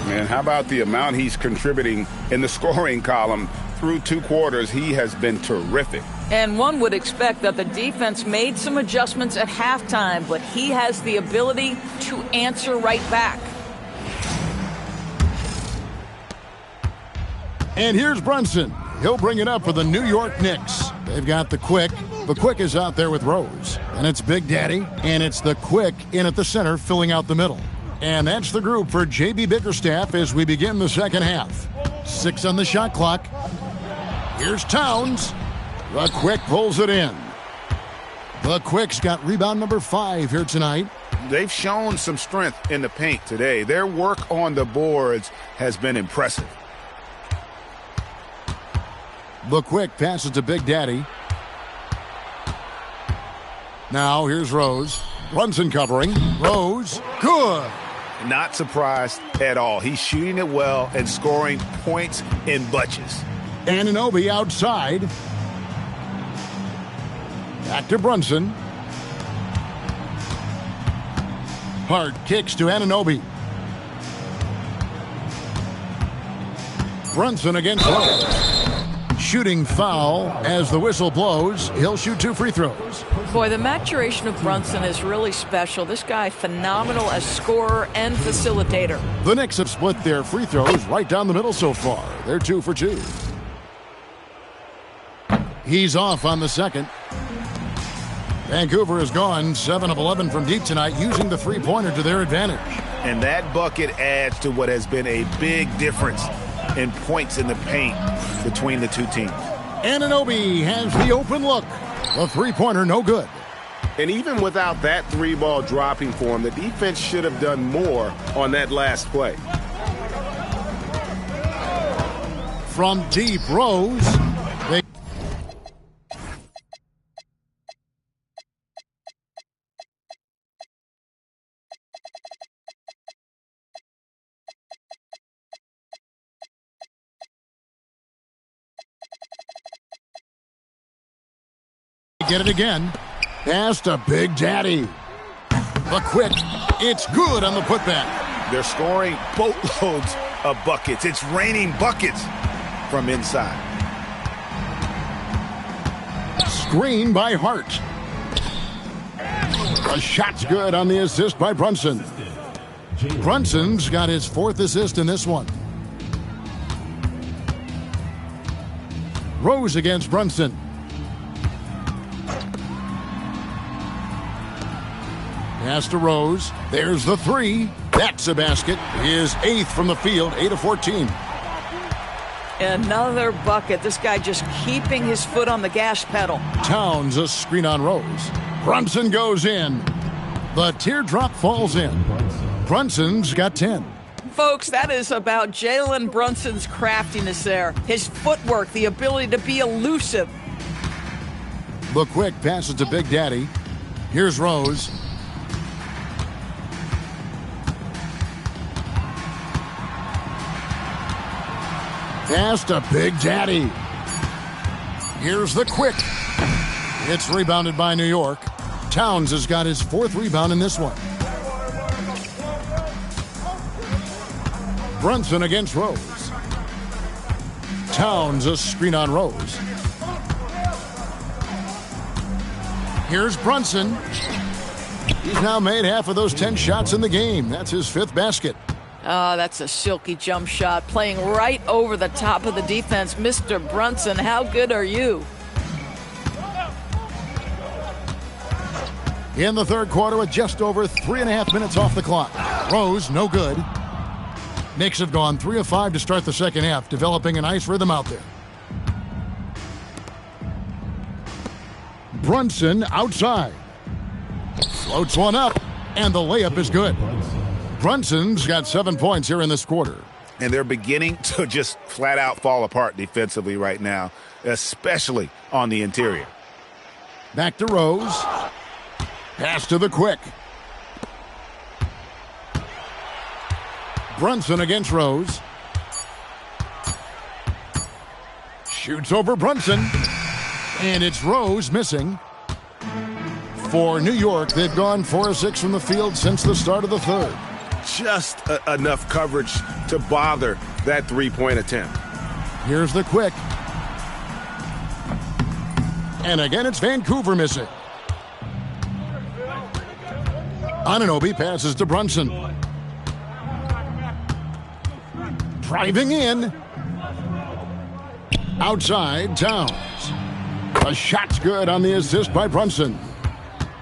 Man, how about the amount he's contributing in the scoring column? Through 2 quarters, he has been terrific. And one would expect that the defense made some adjustments at halftime, but he has the ability to answer right back. And here's Brunson. He'll bring it up for the New York Knicks. They've got the Quick. The Quick is out there with Rose. And it's Big Daddy. And it's the Quick in at the center, filling out the middle. And that's the group for J.B. Bickerstaff as we begin the second half. 6 on the shot clock. Here's Towns. The Quick pulls it in. The Quick's got rebound number 5 here tonight. They've shown some strength in the paint today. Their work on the boards has been impressive. The Quick passes to Big Daddy. Now here's Rose. Brunson covering. Rose. Good. Not surprised at all. He's shooting it well and scoring points in bunches. Anunoby outside. Back to Brunson. Hart kicks to Anunoby. Brunson against Rose. Shooting foul as the whistle blows. He'll shoot 2 free throws. Boy, the maturation of Brunson is really special. This guy, phenomenal as scorer and facilitator. The Knicks have split their free throws right down the middle so far. They're 2 for 2. He's off on the second. Vancouver has gone 7 of 11 from deep tonight, using the three-pointer to their advantage. And that bucket adds to what has been a big difference in points in the paint between the two teams. Anunoby has the open look. The three-pointer no good. And even without that 3-ball dropping for him, the defense should have done more on that last play. From deep, Rose. They get it again. Pass to Big Daddy. The Quick. It's good on the putback. They're scoring boatloads of buckets. It's raining buckets from inside. Screen by Hart. A shot's good on the assist by Brunson. Brunson's got his 4th assist in this one. Rose against Brunson. Pass to Rose. There's the three. That's a basket. His 8th from the field, 8 of 14. Another bucket. This guy just keeping his foot on the gas pedal. Towns a screen on Rose. Brunson goes in. The teardrop falls in. Brunson's got 10. Folks, that is about Jalen Brunson's craftiness there. His footwork, the ability to be elusive. The quick passes to Big Daddy. Here's Rose. Pass to Big Daddy. Here's the quick. It's rebounded by New York. Towns has got his 4th rebound in this one. Brunson against Rose. Towns a screen on Rose. Here's Brunson. He's now made half of those 10 shots in the game. That's his 5th basket. Oh, that's a silky jump shot, playing right over the top of the defense. Mr. Brunson, how good are you? In the 3rd quarter with just over 3.5 minutes off the clock. Rose, no good. Knicks have gone 3 of 5 to start the 2nd half, developing a nice rhythm out there. Brunson outside. Floats one up, and the layup is good. Brunson's got 7 points here in this quarter. And they're beginning to just flat out fall apart defensively right now, especially on the interior. Back to Rose. Pass to the quick. Brunson against Rose. Shoots over Brunson. And it's Rose missing. For New York, they've gone 4 of 6 from the field since the start of the 3rd. Just enough coverage to bother that three-point attempt. Here's the quick. And again, it's Vancouver missing. Anunoby passes to Brunson. Driving in. Outside, Towns. A shot's good on the assist by Brunson.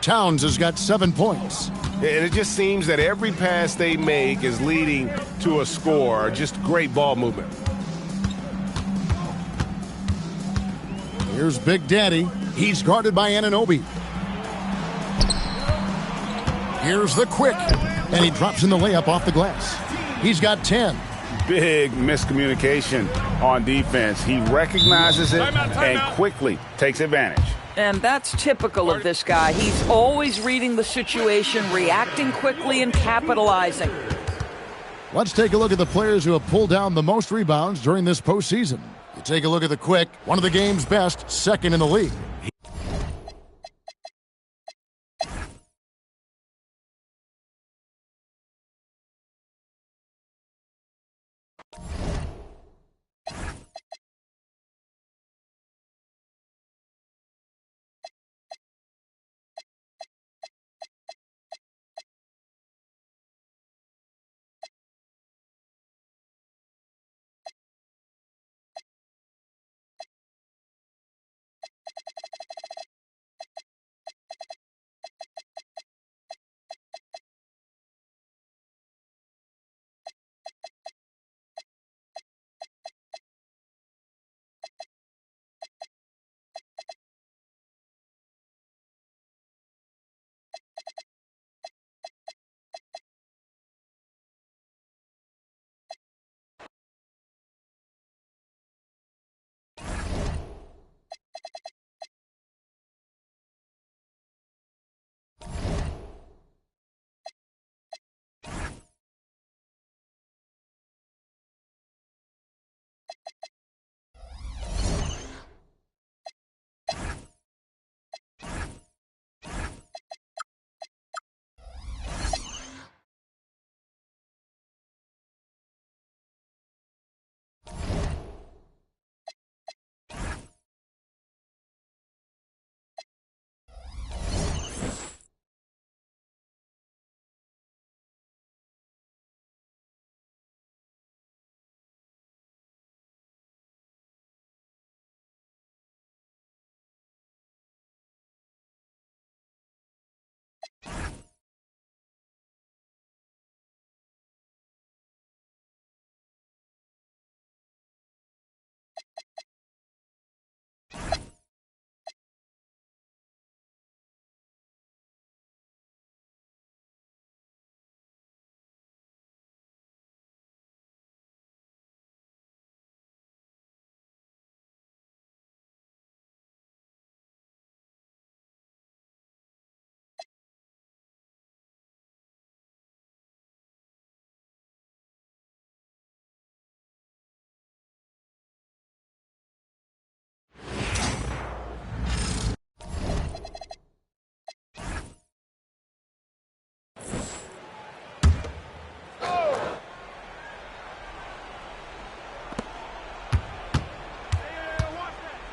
Towns has got 7 points. And it just seems that every pass they make is leading to a score. Just great ball movement. Here's Big Daddy. He's guarded by Anunoby. Here's the quick. And he drops in the layup off the glass. He's got 10. Big miscommunication on defense. He recognizes it and quickly takes advantage. And that's typical of this guy. He's always reading the situation, reacting quickly, and capitalizing. Let's take a look at the players who have pulled down the most rebounds during this postseason. You take a look at the quick, one of the game's best, 2nd in the league.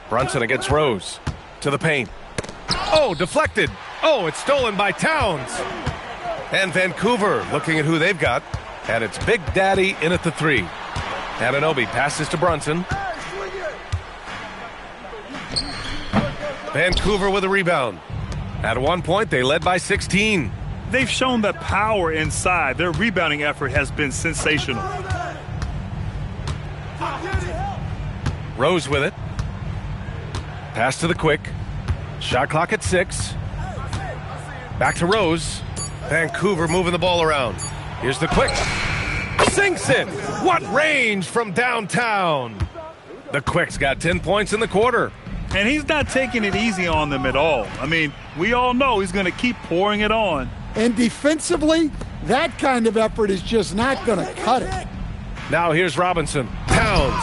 Brunson against Rose. To the paint. Oh, deflected. Oh, it's stolen by Towns. And Vancouver looking at who they've got. And it's Big Daddy in at the 3. Anunoby passes to Brunson. Vancouver with a rebound. At one point, they led by 16. They've shown that power inside. Their rebounding effort has been sensational. Rose with it. Pass to the Quick. Shot clock at 6. Back to Rose. Vancouver moving the ball around. Here's the Quick. Sinks it. What range from downtown. The Quick's got 10 points in the quarter. And he's not taking it easy on them at all. I mean, we all know he's going to keep pouring it on. And defensively, that kind of effort is just not going to cut it. Now here's Robinson. Towns.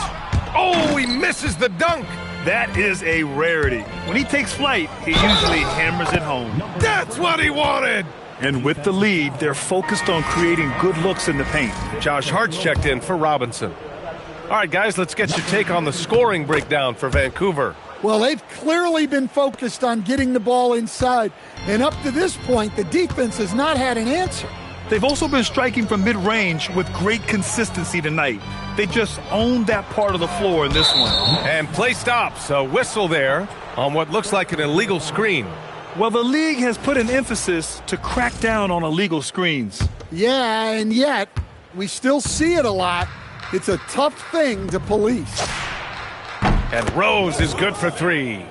Oh, he misses the dunk. That is a rarity. When he takes flight, he usually hammers it home. That's what he wanted. And with the lead, they're focused on creating good looks in the paint. Josh Hart's checked in for Robinson. All right, guys, let's get your take on the scoring breakdown for Vancouver. Well, they've clearly been focused on getting the ball inside. And up to this point, the defense has not had an answer. They've also been striking from mid-range with great consistency tonight. They just owned that part of the floor in this one. And play stops. A whistle there on what looks like an illegal screen. Well, the league has put an emphasis to crack down on illegal screens. Yeah, and yet we still see it a lot. It's a tough thing to police. And Rose is good for 3.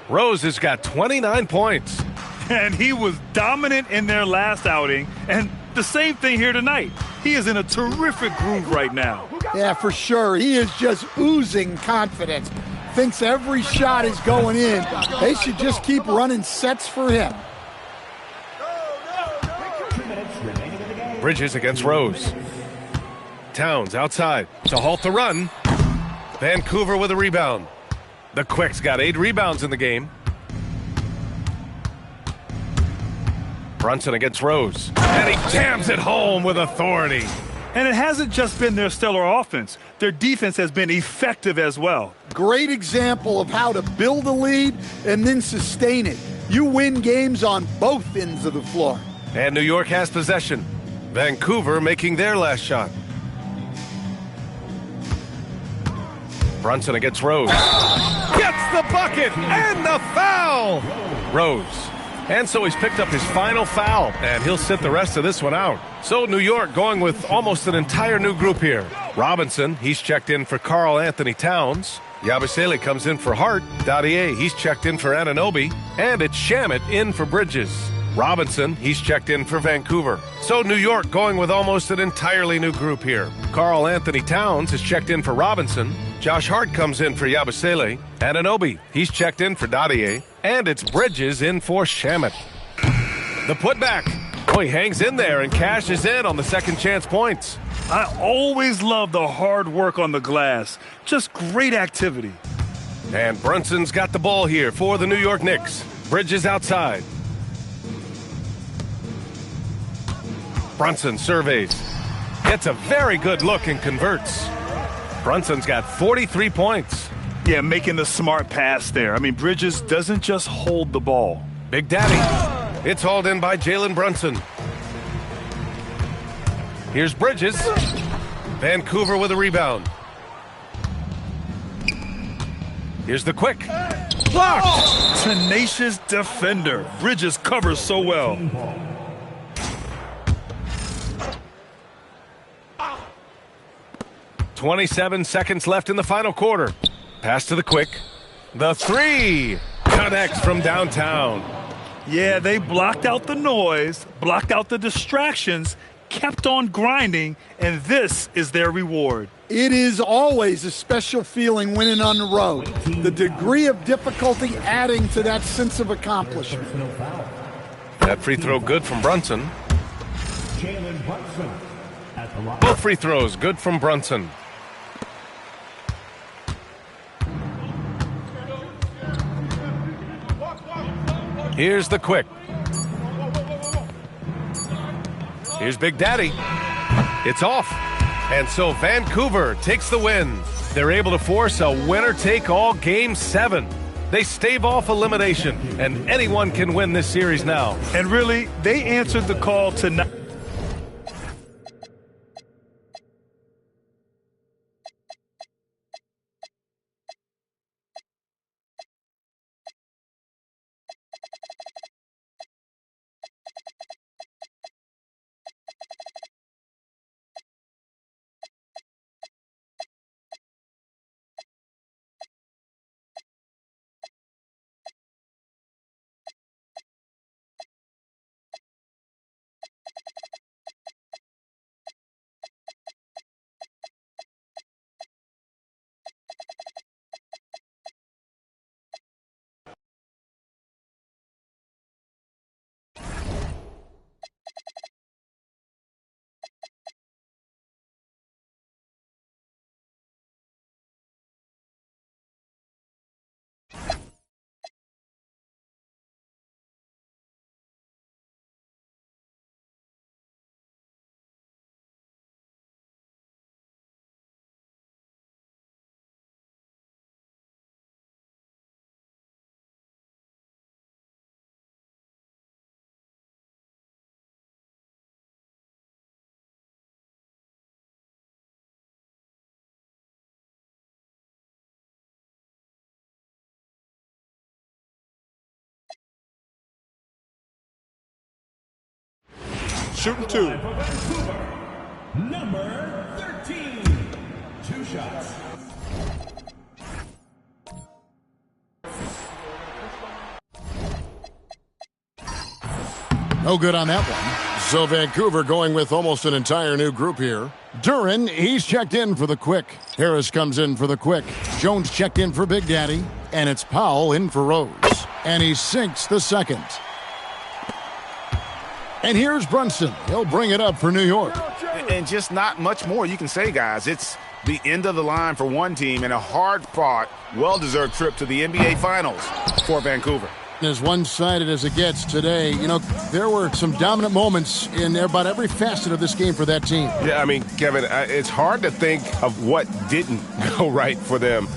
Rose has got 29 points. And he was dominant in their last outing. And the same thing here tonight. He is in a terrific groove right now. Yeah, for sure. He is just oozing confidence. Thinks every shot is going in. They should just keep running sets for him. Bridges against Rose. Towns outside to halt the run. Vancouver with a rebound. The Quick's got 8 rebounds in the game. Brunson against Rose. And he jams it home with authority. And it hasn't just been their stellar offense. Their defense has been effective as well. Great example of how to build a lead and then sustain it. You win games on both ends of the floor. And New York has possession. Vancouver making their last shot. Brunson against Rose. Gets the bucket and the foul. Rose. And so he's picked up his final foul, and he'll sit the rest of this one out. So New York going with almost an entire new group here. Robinson, he's checked in for Karl Anthony Towns. Yabusele comes in for Hart. Dadier, he's checked in for Anunoby. And it's Shamet in for Bridges. Robinson, he's checked in for Vancouver. So New York going with almost an entirely new group here. Karl Anthony Towns is checked in for Robinson. Josh Hart comes in for Yabusele. Anunoby, he's checked in for Dadier. And it's Bridges in for Shamet. The putback. Oh, he hangs in there and cashes in on the second chance points. I always love the hard work on the glass. Just great activity. And Brunson's got the ball here for the New York Knicks. Bridges outside. Brunson surveys. Gets a very good look and converts. Brunson's got 43 points. Yeah, making the smart pass there. I mean, Bridges doesn't just hold the ball. Big Daddy. It's hauled in by Jalen Brunson. Here's Bridges. Vancouver with a rebound. Here's the Quick. Blocked! Oh, tenacious defender. Bridges covers so well. "27 seconds left in the final quarter. Pass to the Quick. The 3 connects from downtown. Yeah, they blocked out the noise, blocked out the distractions, kept on grinding, and this is their reward. It is always a special feeling winning on the road. The degree of difficulty adding to that sense of accomplishment. That free throw good from Brunson. Both free throws good from Brunson. Here's the Quick. Here's Big Daddy. It's off. And so Vancouver takes the win. They're able to force a winner-take-all Game 7. They stave off elimination, and anyone can win this series now. And really, they answered the call tonight. Shooting 2. Number 13. 2 shots. No good on that one. So Vancouver going with almost an entire new group here. Duren, he's checked in for the quick. Harris comes in for the quick. Jones checked in for Big Daddy. And it's Powell in for Rose. And he sinks the second. And here's Brunson. He'll bring it up for New York. And just not much more you can say, guys. It's the end of the line for one team and a hard-fought, well-deserved trip to the NBA Finals for Vancouver. As one-sided as it gets today, you know, there were some dominant moments in about every facet of this game for that team. Yeah, I mean, Kevin, it's hard to think of what didn't go right for them.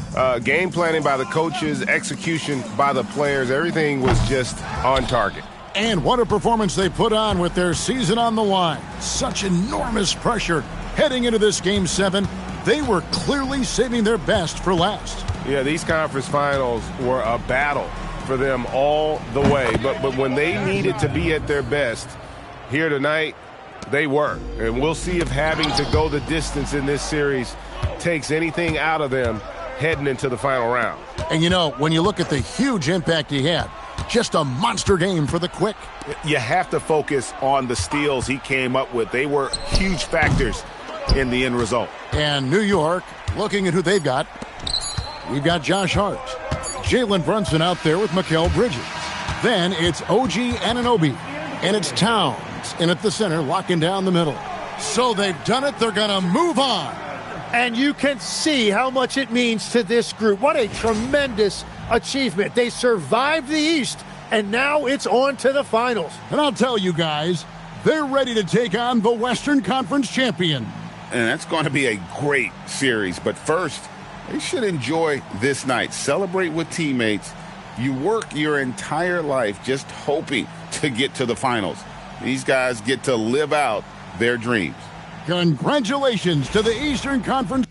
Game planning by the coaches, execution by the players, everything was just on target. And what a performance they put on with their season on the line. Such enormous pressure heading into this Game 7. They were clearly saving their best for last. Yeah, these conference finals were a battle for them all the way. But when they needed to be at their best here tonight, they were. And we'll see if having to go the distance in this series takes anything out of them heading into the final round. And, you know, when you look at the huge impact he had, just a monster game for the quick. You have to focus on the steals he came up with. They were huge factors in the end result. And New York, looking at who they've got, we've got Josh Hart. Jalen Brunson out there with Mikal Bridges. Then it's OG Anunoby. And it's Towns in at the center, locking down the middle. So they've done it. They're going to move on. And you can see how much it means to this group. What a tremendous achievement. They survived the East, and now it's on to the finals. And I'll tell you guys, they're ready to take on the Western Conference champion. And that's going to be a great series. But first, they should enjoy this night. Celebrate with teammates. You work your entire life just hoping to get to the finals. These guys get to live out their dreams. Congratulations to the Eastern Conference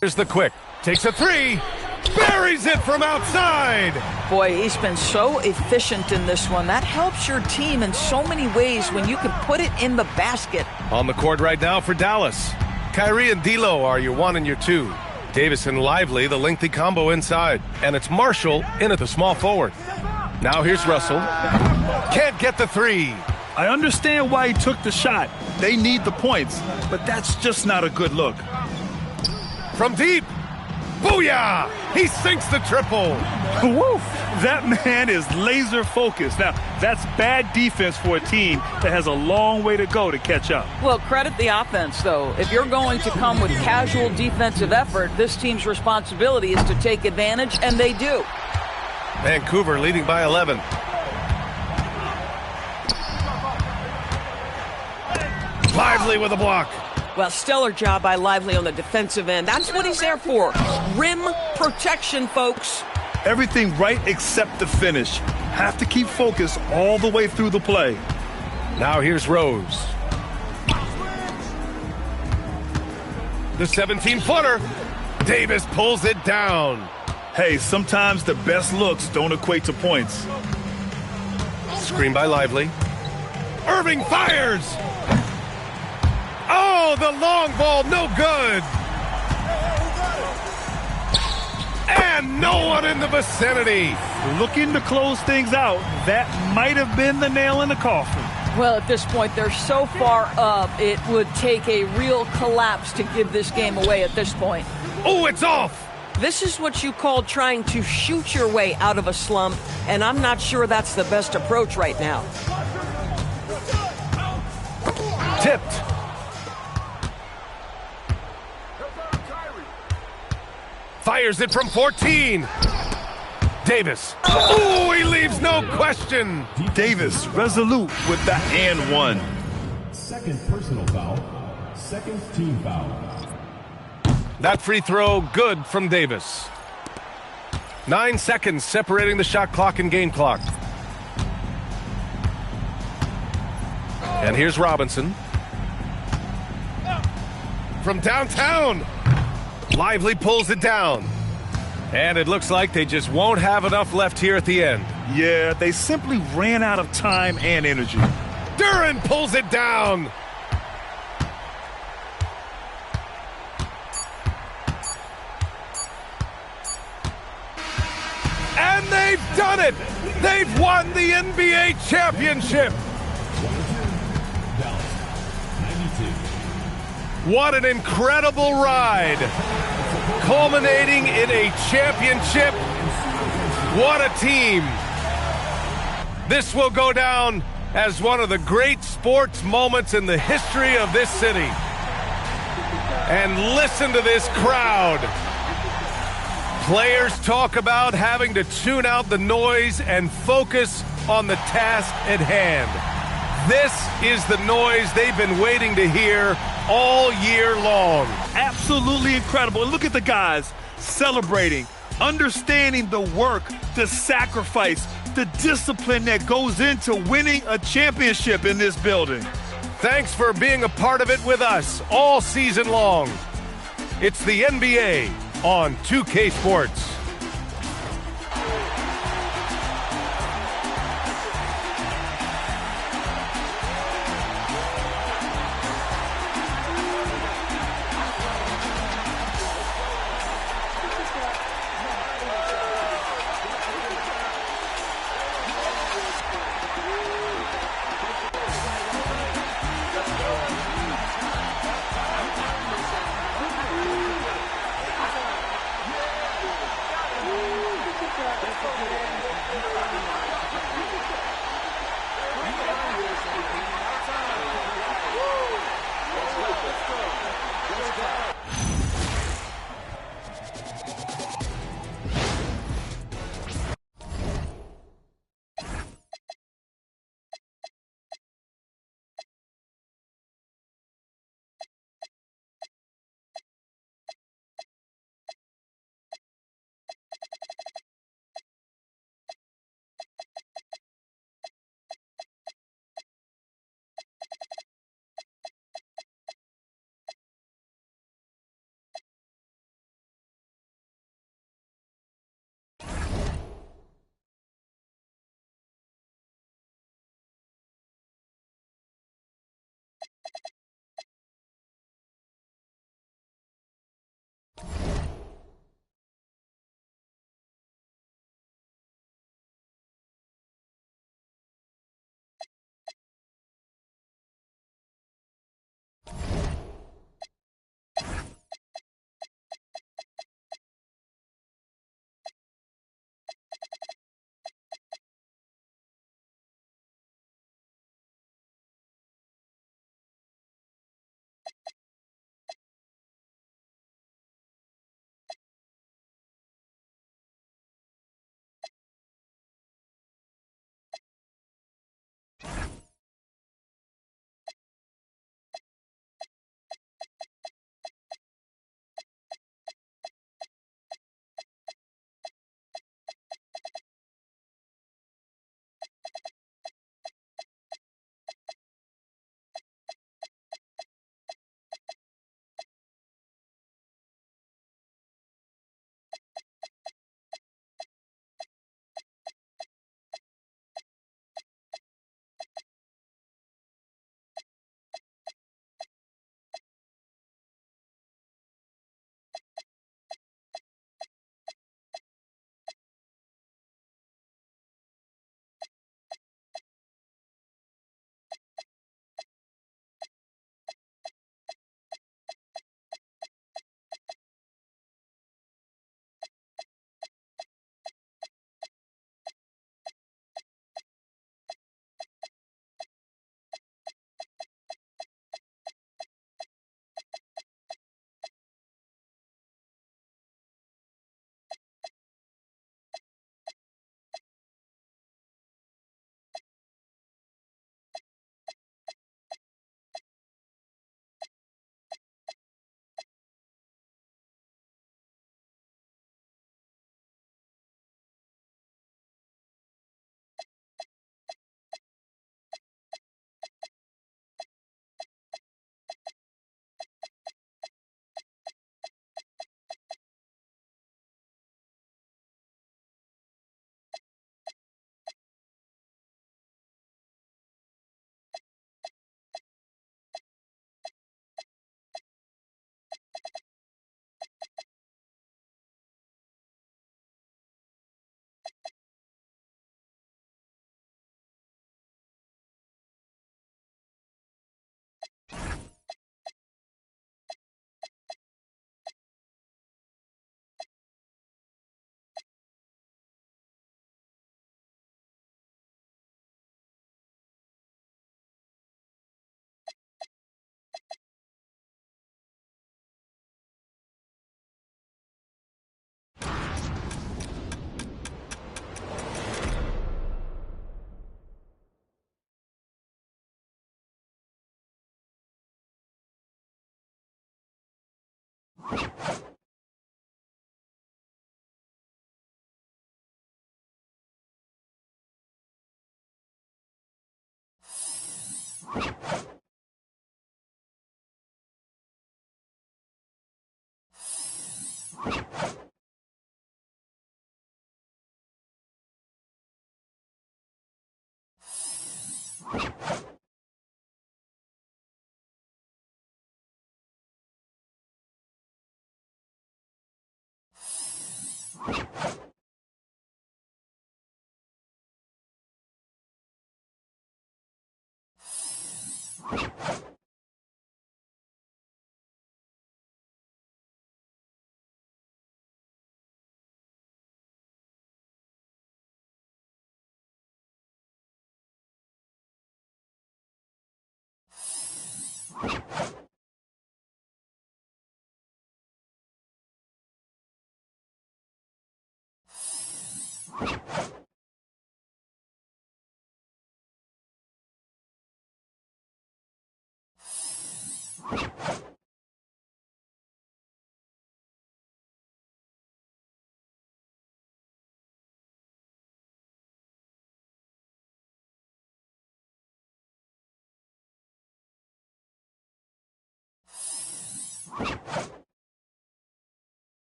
Here's the quick. Takes a three. Buries it from outside. Boy, he's been so efficient in this one. That helps your team in so many ways when you can put it in the basket. On the court right now for Dallas. Kyrie and D'Lo are your 1 and your 2. Davis and Lively, the lengthy combo inside. And it's Marshall in at the small forward. Now here's Russell. Can't get the three. I understand why he took the shot. They need the points, but that's just not a good look. From deep. Booyah! He sinks the triple. Woof! That man is laser focused. Now, that's bad defense for a team that has a long way to go to catch up. Well, credit the offense, though. If you're going to come with casual defensive effort, this team's responsibility is to take advantage, and they do. Vancouver leading by 11. Lively with a block. Well, stellar job by Lively on the defensive end. That's what he's there for. Rim protection, folks. Everything right except the finish. Have to keep focused all the way through the play. Now here's Rose. The 17-footer. Davis pulls it down. Hey, sometimes the best looks don't equate to points. Screen by Lively. Irving fires. Oh, the long ball, no good. And no one in the vicinity. Looking to close things out. That might have been the nail in the coffin. Well, at this point, they're so far up, it would take a real collapse to give this game away at this point. Oh, it's off. This is what you call trying to shoot your way out of a slump, and I'm not sure that's the best approach right now. Tipped. Fires it from 14. Davis. Oh, he leaves no question. Davis resolute with the and one. Second personal foul. Second team foul. That free throw good from Davis. 9 seconds separating the shot clock and game clock. And here's Robinson. From downtown. Lively pulls it down. And it looks like they just won't have enough left here at the end. Yeah, they simply ran out of time and energy. Duren pulls it down. And they've done it. They've won the NBA championship. What an incredible ride. Culminating in a championship. What a team. This will go down as one of the great sports moments in the history of this city. And listen to this crowd. Players talk about having to tune out the noise and focus on the task at hand. This is the noise they've been waiting to hear all year long. Absolutely incredible. And look at the guys celebrating, understanding the work, the sacrifice, the discipline that goes into winning a championship in this building. Thanks for being a part of it with us all season long. It's the NBA on 2K Sports.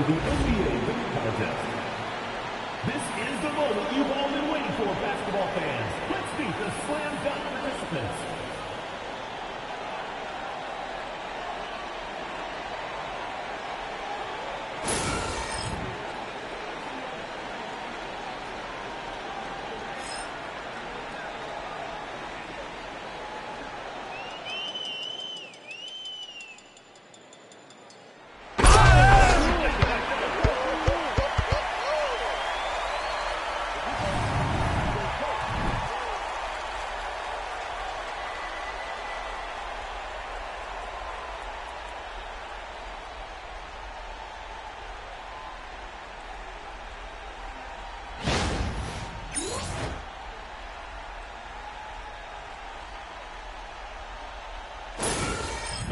to the NBA dunk contest. This is the moment you've all been waiting for, basketball fans. Let's meet the slam dunk participants.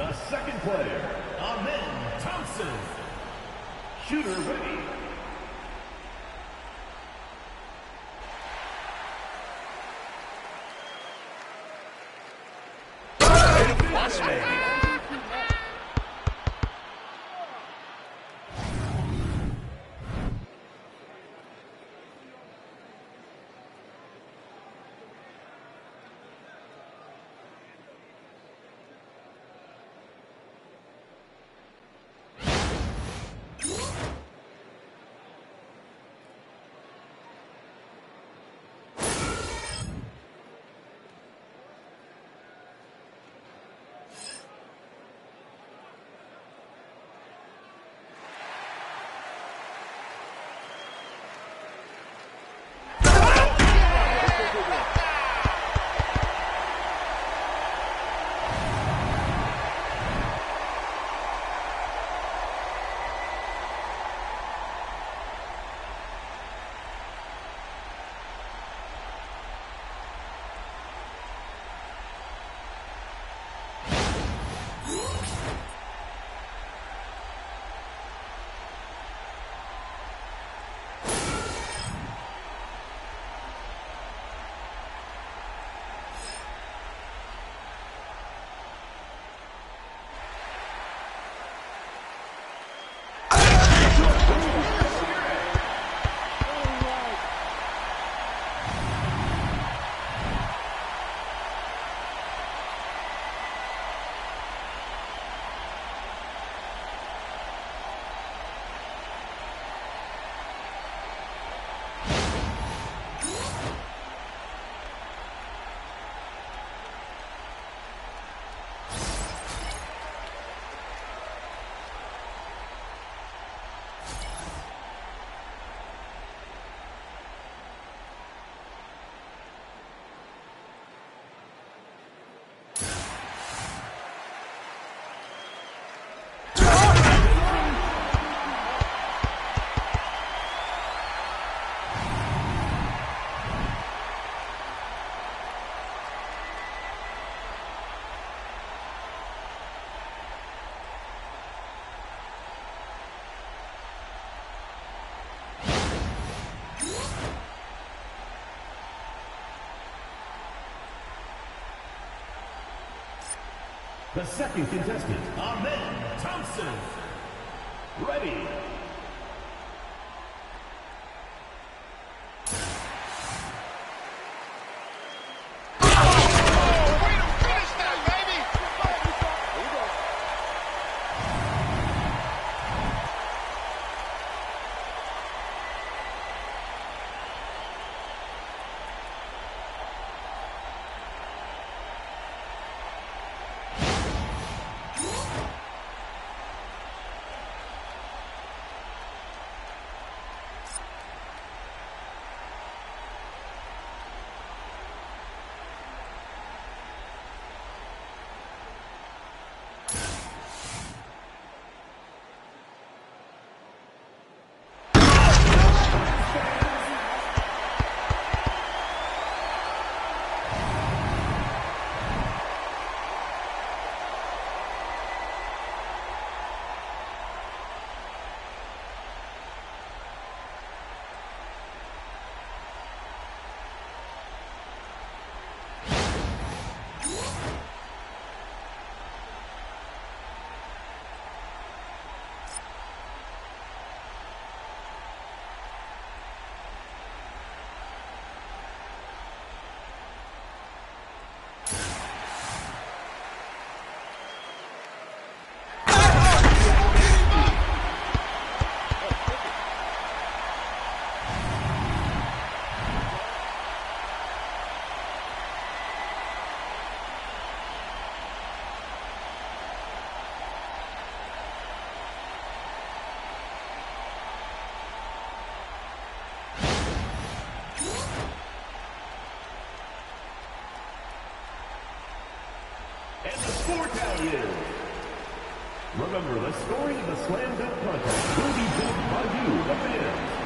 The second player, Amen Thompson. Shooter ready. The second contestant, Amen Thompson. Ready. Battalion. Remember, the scoring of the slam dunk contest will be judged by you, the fans.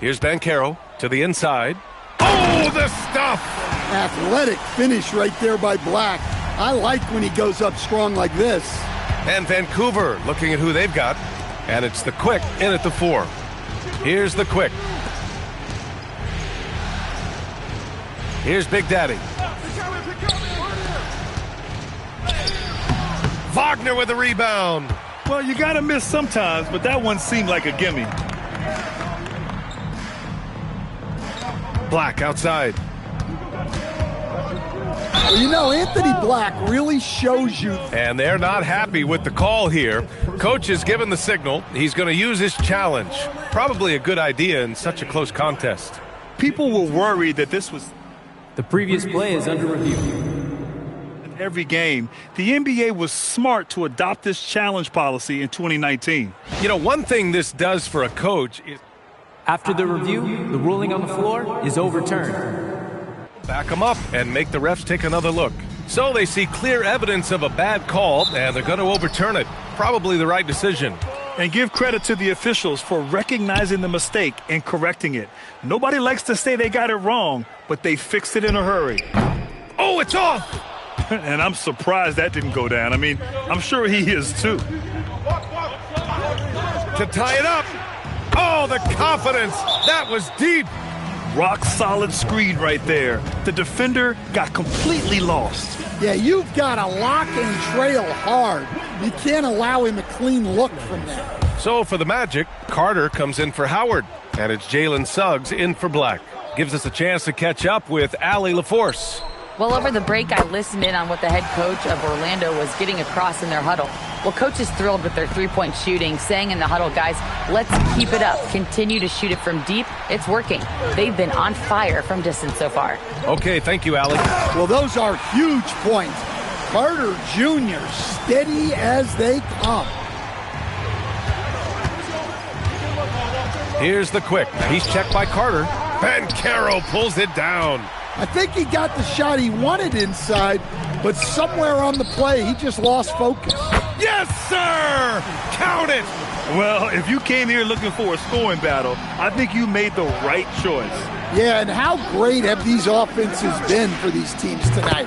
Here's Banchero to the inside. Oh, the stuff! Athletic finish right there by Black. I like when he goes up strong like this. And Vancouver looking at who they've got. And it's the Quick in at the 4. Here's the Quick. Here's Big Daddy. Wagner with a rebound. Well, you got to miss sometimes, but that one seemed like a gimme. Black outside. Well, you know, Anthony Black really shows you. And they're not happy with the call here. Coach has given the signal. He's going to use his challenge. Probably a good idea in such a close contest. People were worried that this was... The previous play is under review. Every game, the NBA was smart to adopt this challenge policy in 2019. You know, one thing this does for a coach is... After the review, the ruling on the floor is overturned. Back them up and make the refs take another look. So they see clear evidence of a bad call, and they're going to overturn it. Probably the right decision. And give credit to the officials for recognizing the mistake and correcting it. Nobody likes to say they got it wrong, but they fixed it in a hurry. Oh, it's off! And I'm surprised that didn't go down. I mean, I'm sure he is too. To tie it up. Oh, the confidence. That was deep. Rock solid screen right there. The defender got completely lost. Yeah, you've got to lock and trail hard. You can't allow him a clean look from there. So for the Magic, Carter comes in for Howard. And it's Jalen Suggs in for Black. Gives us a chance to catch up with Allie LaForce. Well, over the break, I listened in on what the head coach of Orlando was getting across in their huddle. Well, coach is thrilled with their three-point shooting, saying in the huddle, guys, let's keep it up. Continue to shoot it from deep. It's working. They've been on fire from distance so far. Okay, thank you, Allie. Well, those are huge points. Carter Jr., steady as they come. Here's the Quick. He's checked by Carter. Banchero pulls it down. I think he got the shot he wanted inside, but somewhere on the play, he just lost focus. Yes, sir! Count it! Well, if you came here looking for a scoring battle, I think you made the right choice. Yeah, and how great have these offenses been for these teams tonight?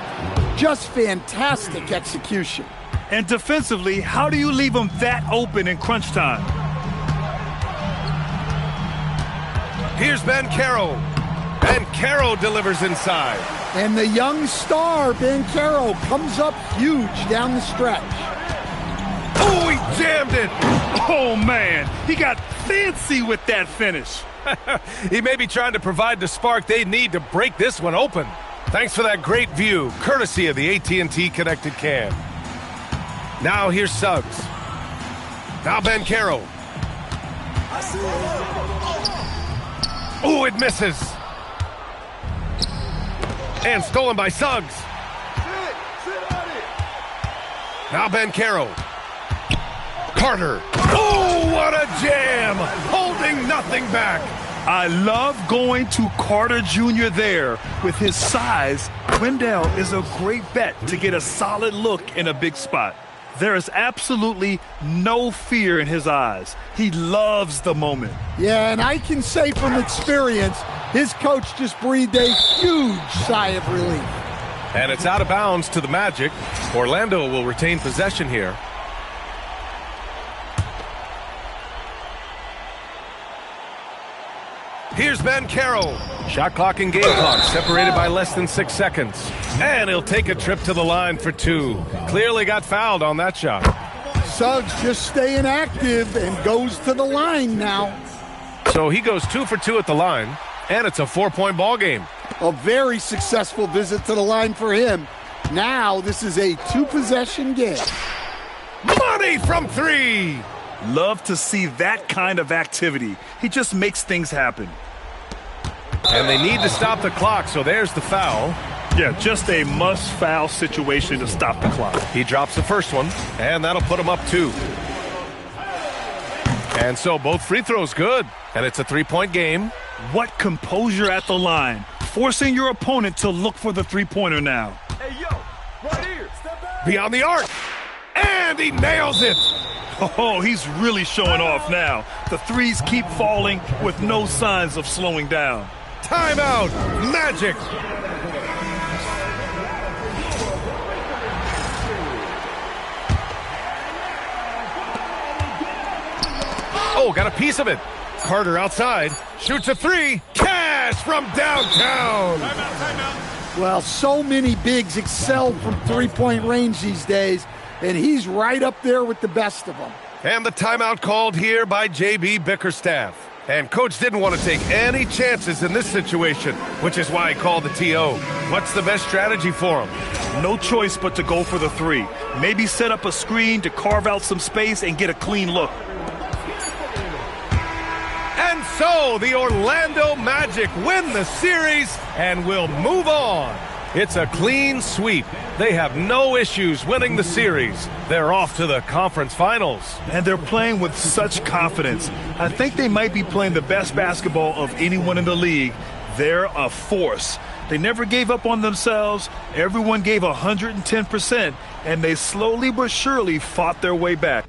Just fantastic execution. And defensively, how do you leave them that open in crunch time? Here's Banchero. Banchero delivers inside. And the young star, Banchero, comes up huge down the stretch. Oh, he jammed it. Oh, man. He got fancy with that finish. He may be trying to provide the spark they need to break this one open. Thanks for that great view, courtesy of the AT&T Connected Cam. Now here's Suggs. Now Banchero. Oh, it misses. And stolen by Suggs. Now Banchero. Carter. Oh, what a jam! Holding nothing back. I love going to Carter Jr. there. With his size, Wendell is a great bet to get a solid look in a big spot. There is absolutely no fear in his eyes. He loves the moment. Yeah, and I can say from experience, his coach just breathed a huge sigh of relief. And it's out of bounds to the Magic. Orlando will retain possession here. Here's Banchero. Shot clock and game clock separated by less than 6 seconds. And he'll take a trip to the line for 2. Clearly got fouled on that shot. Suggs just staying active and goes to the line now. So he goes 2 for 2 at the line, and it's a 4-point ball game. A very successful visit to the line for him. Now this is a 2-possession game. Money from 3. Love to see that kind of activity. He just makes things happen. And they need to stop the clock, so there's the foul. Yeah, just a must-foul situation to stop the clock. He drops the first one, and that'll put him up 2. And so both free throws good, and it's a 3-point game. What composure at the line, forcing your opponent to look for the three-pointer now. Hey, yo, right here. Step back. Beyond the arc, and he nails it. Oh, he's really showing off now. The threes keep falling with no signs of slowing down. Timeout, Magic. Oh, got a piece of it. Carter outside, shoots a three. Cash from downtown. Well, so many bigs excel from three-point range these days, and he's right up there with the best of them. And the timeout called here by J.B. Bickerstaff. And Coach didn't want to take any chances in this situation, which is why he called the TO. What's the best strategy for him? No choice but to go for the three. Maybe set up a screen to carve out some space and get a clean look. And so the Orlando Magic win the series and will move on. It's a clean sweep. They have no issues winning the series. They're off to the conference finals. And they're playing with such confidence. I think they might be playing the best basketball of anyone in the league. They're a force. They never gave up on themselves. Everyone gave 110%, and they slowly but surely fought their way back.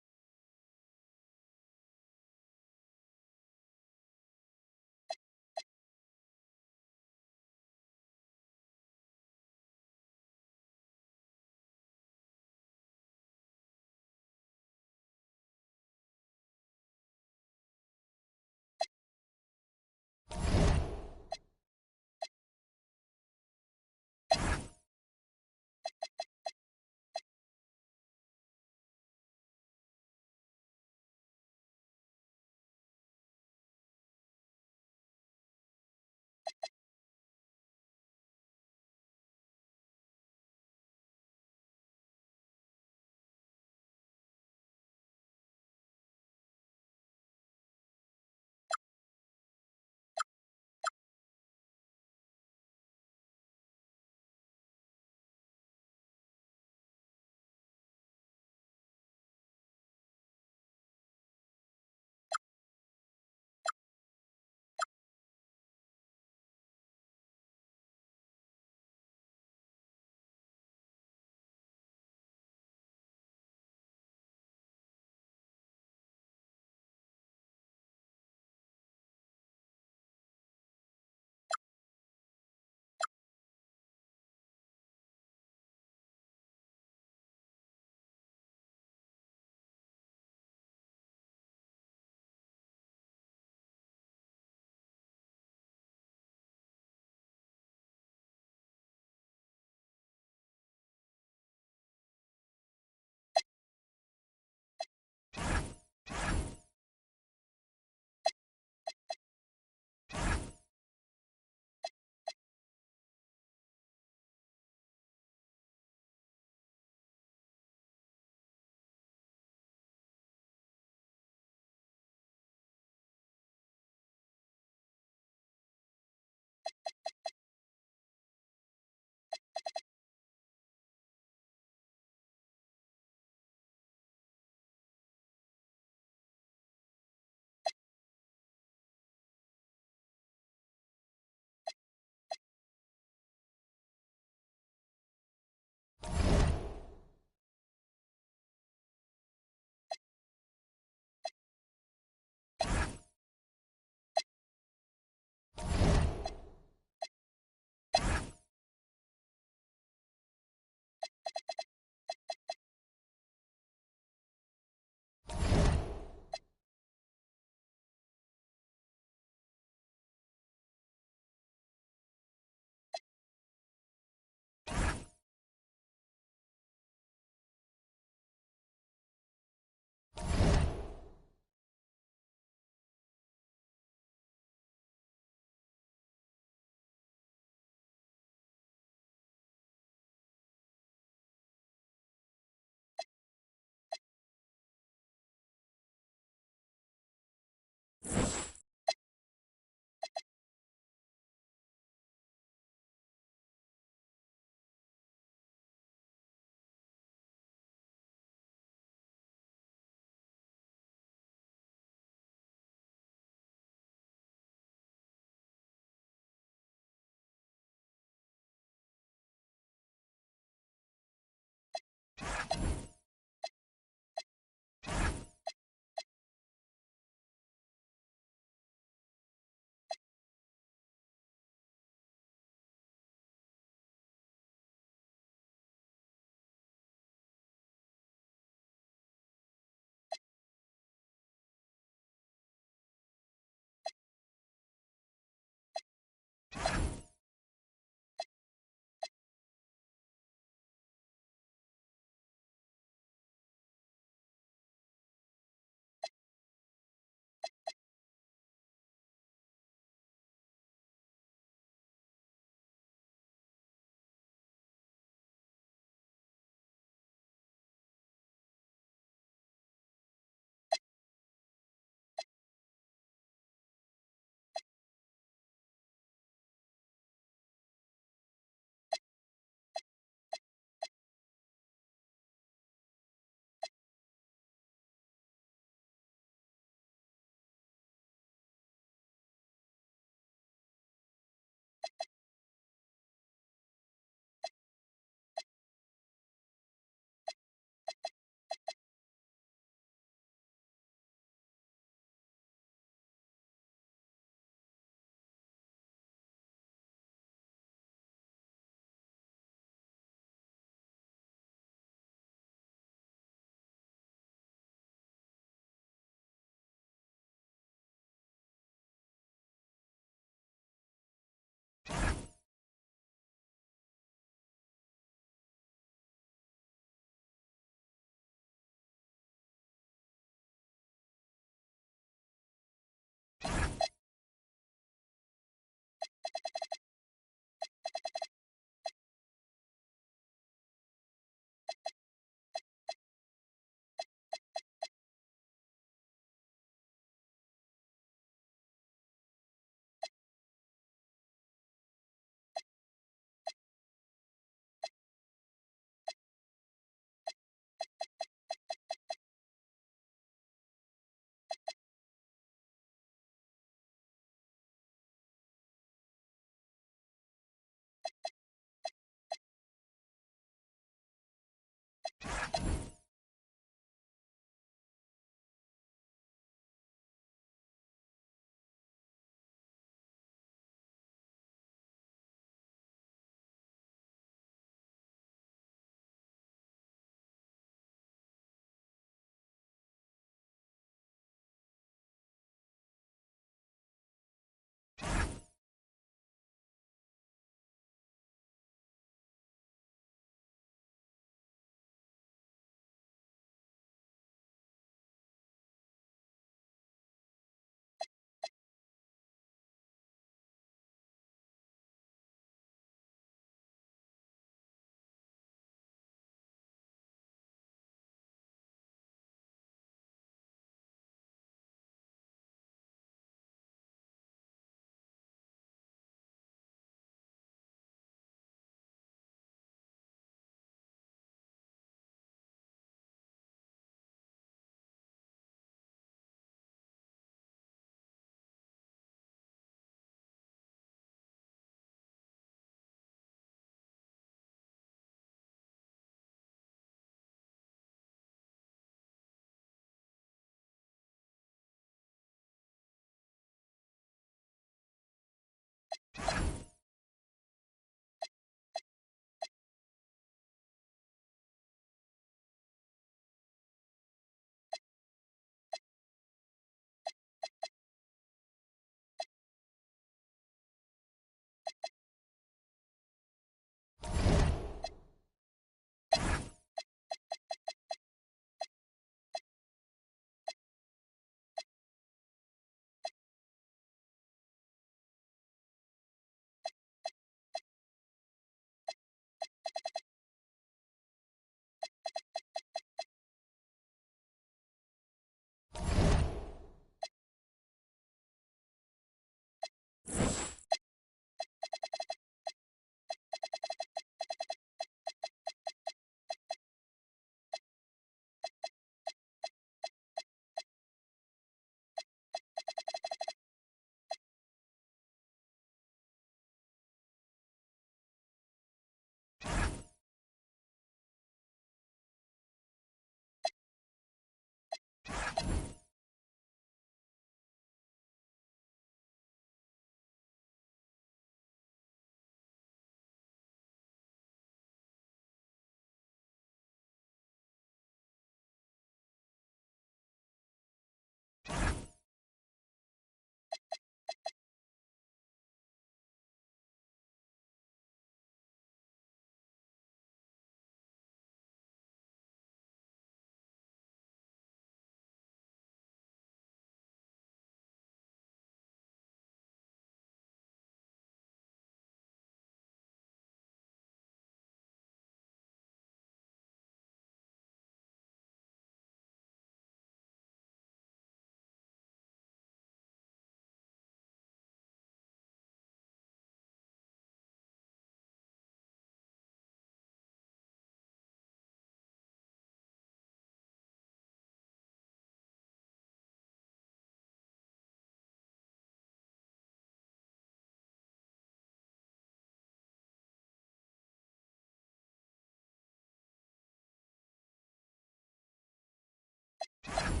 Rose.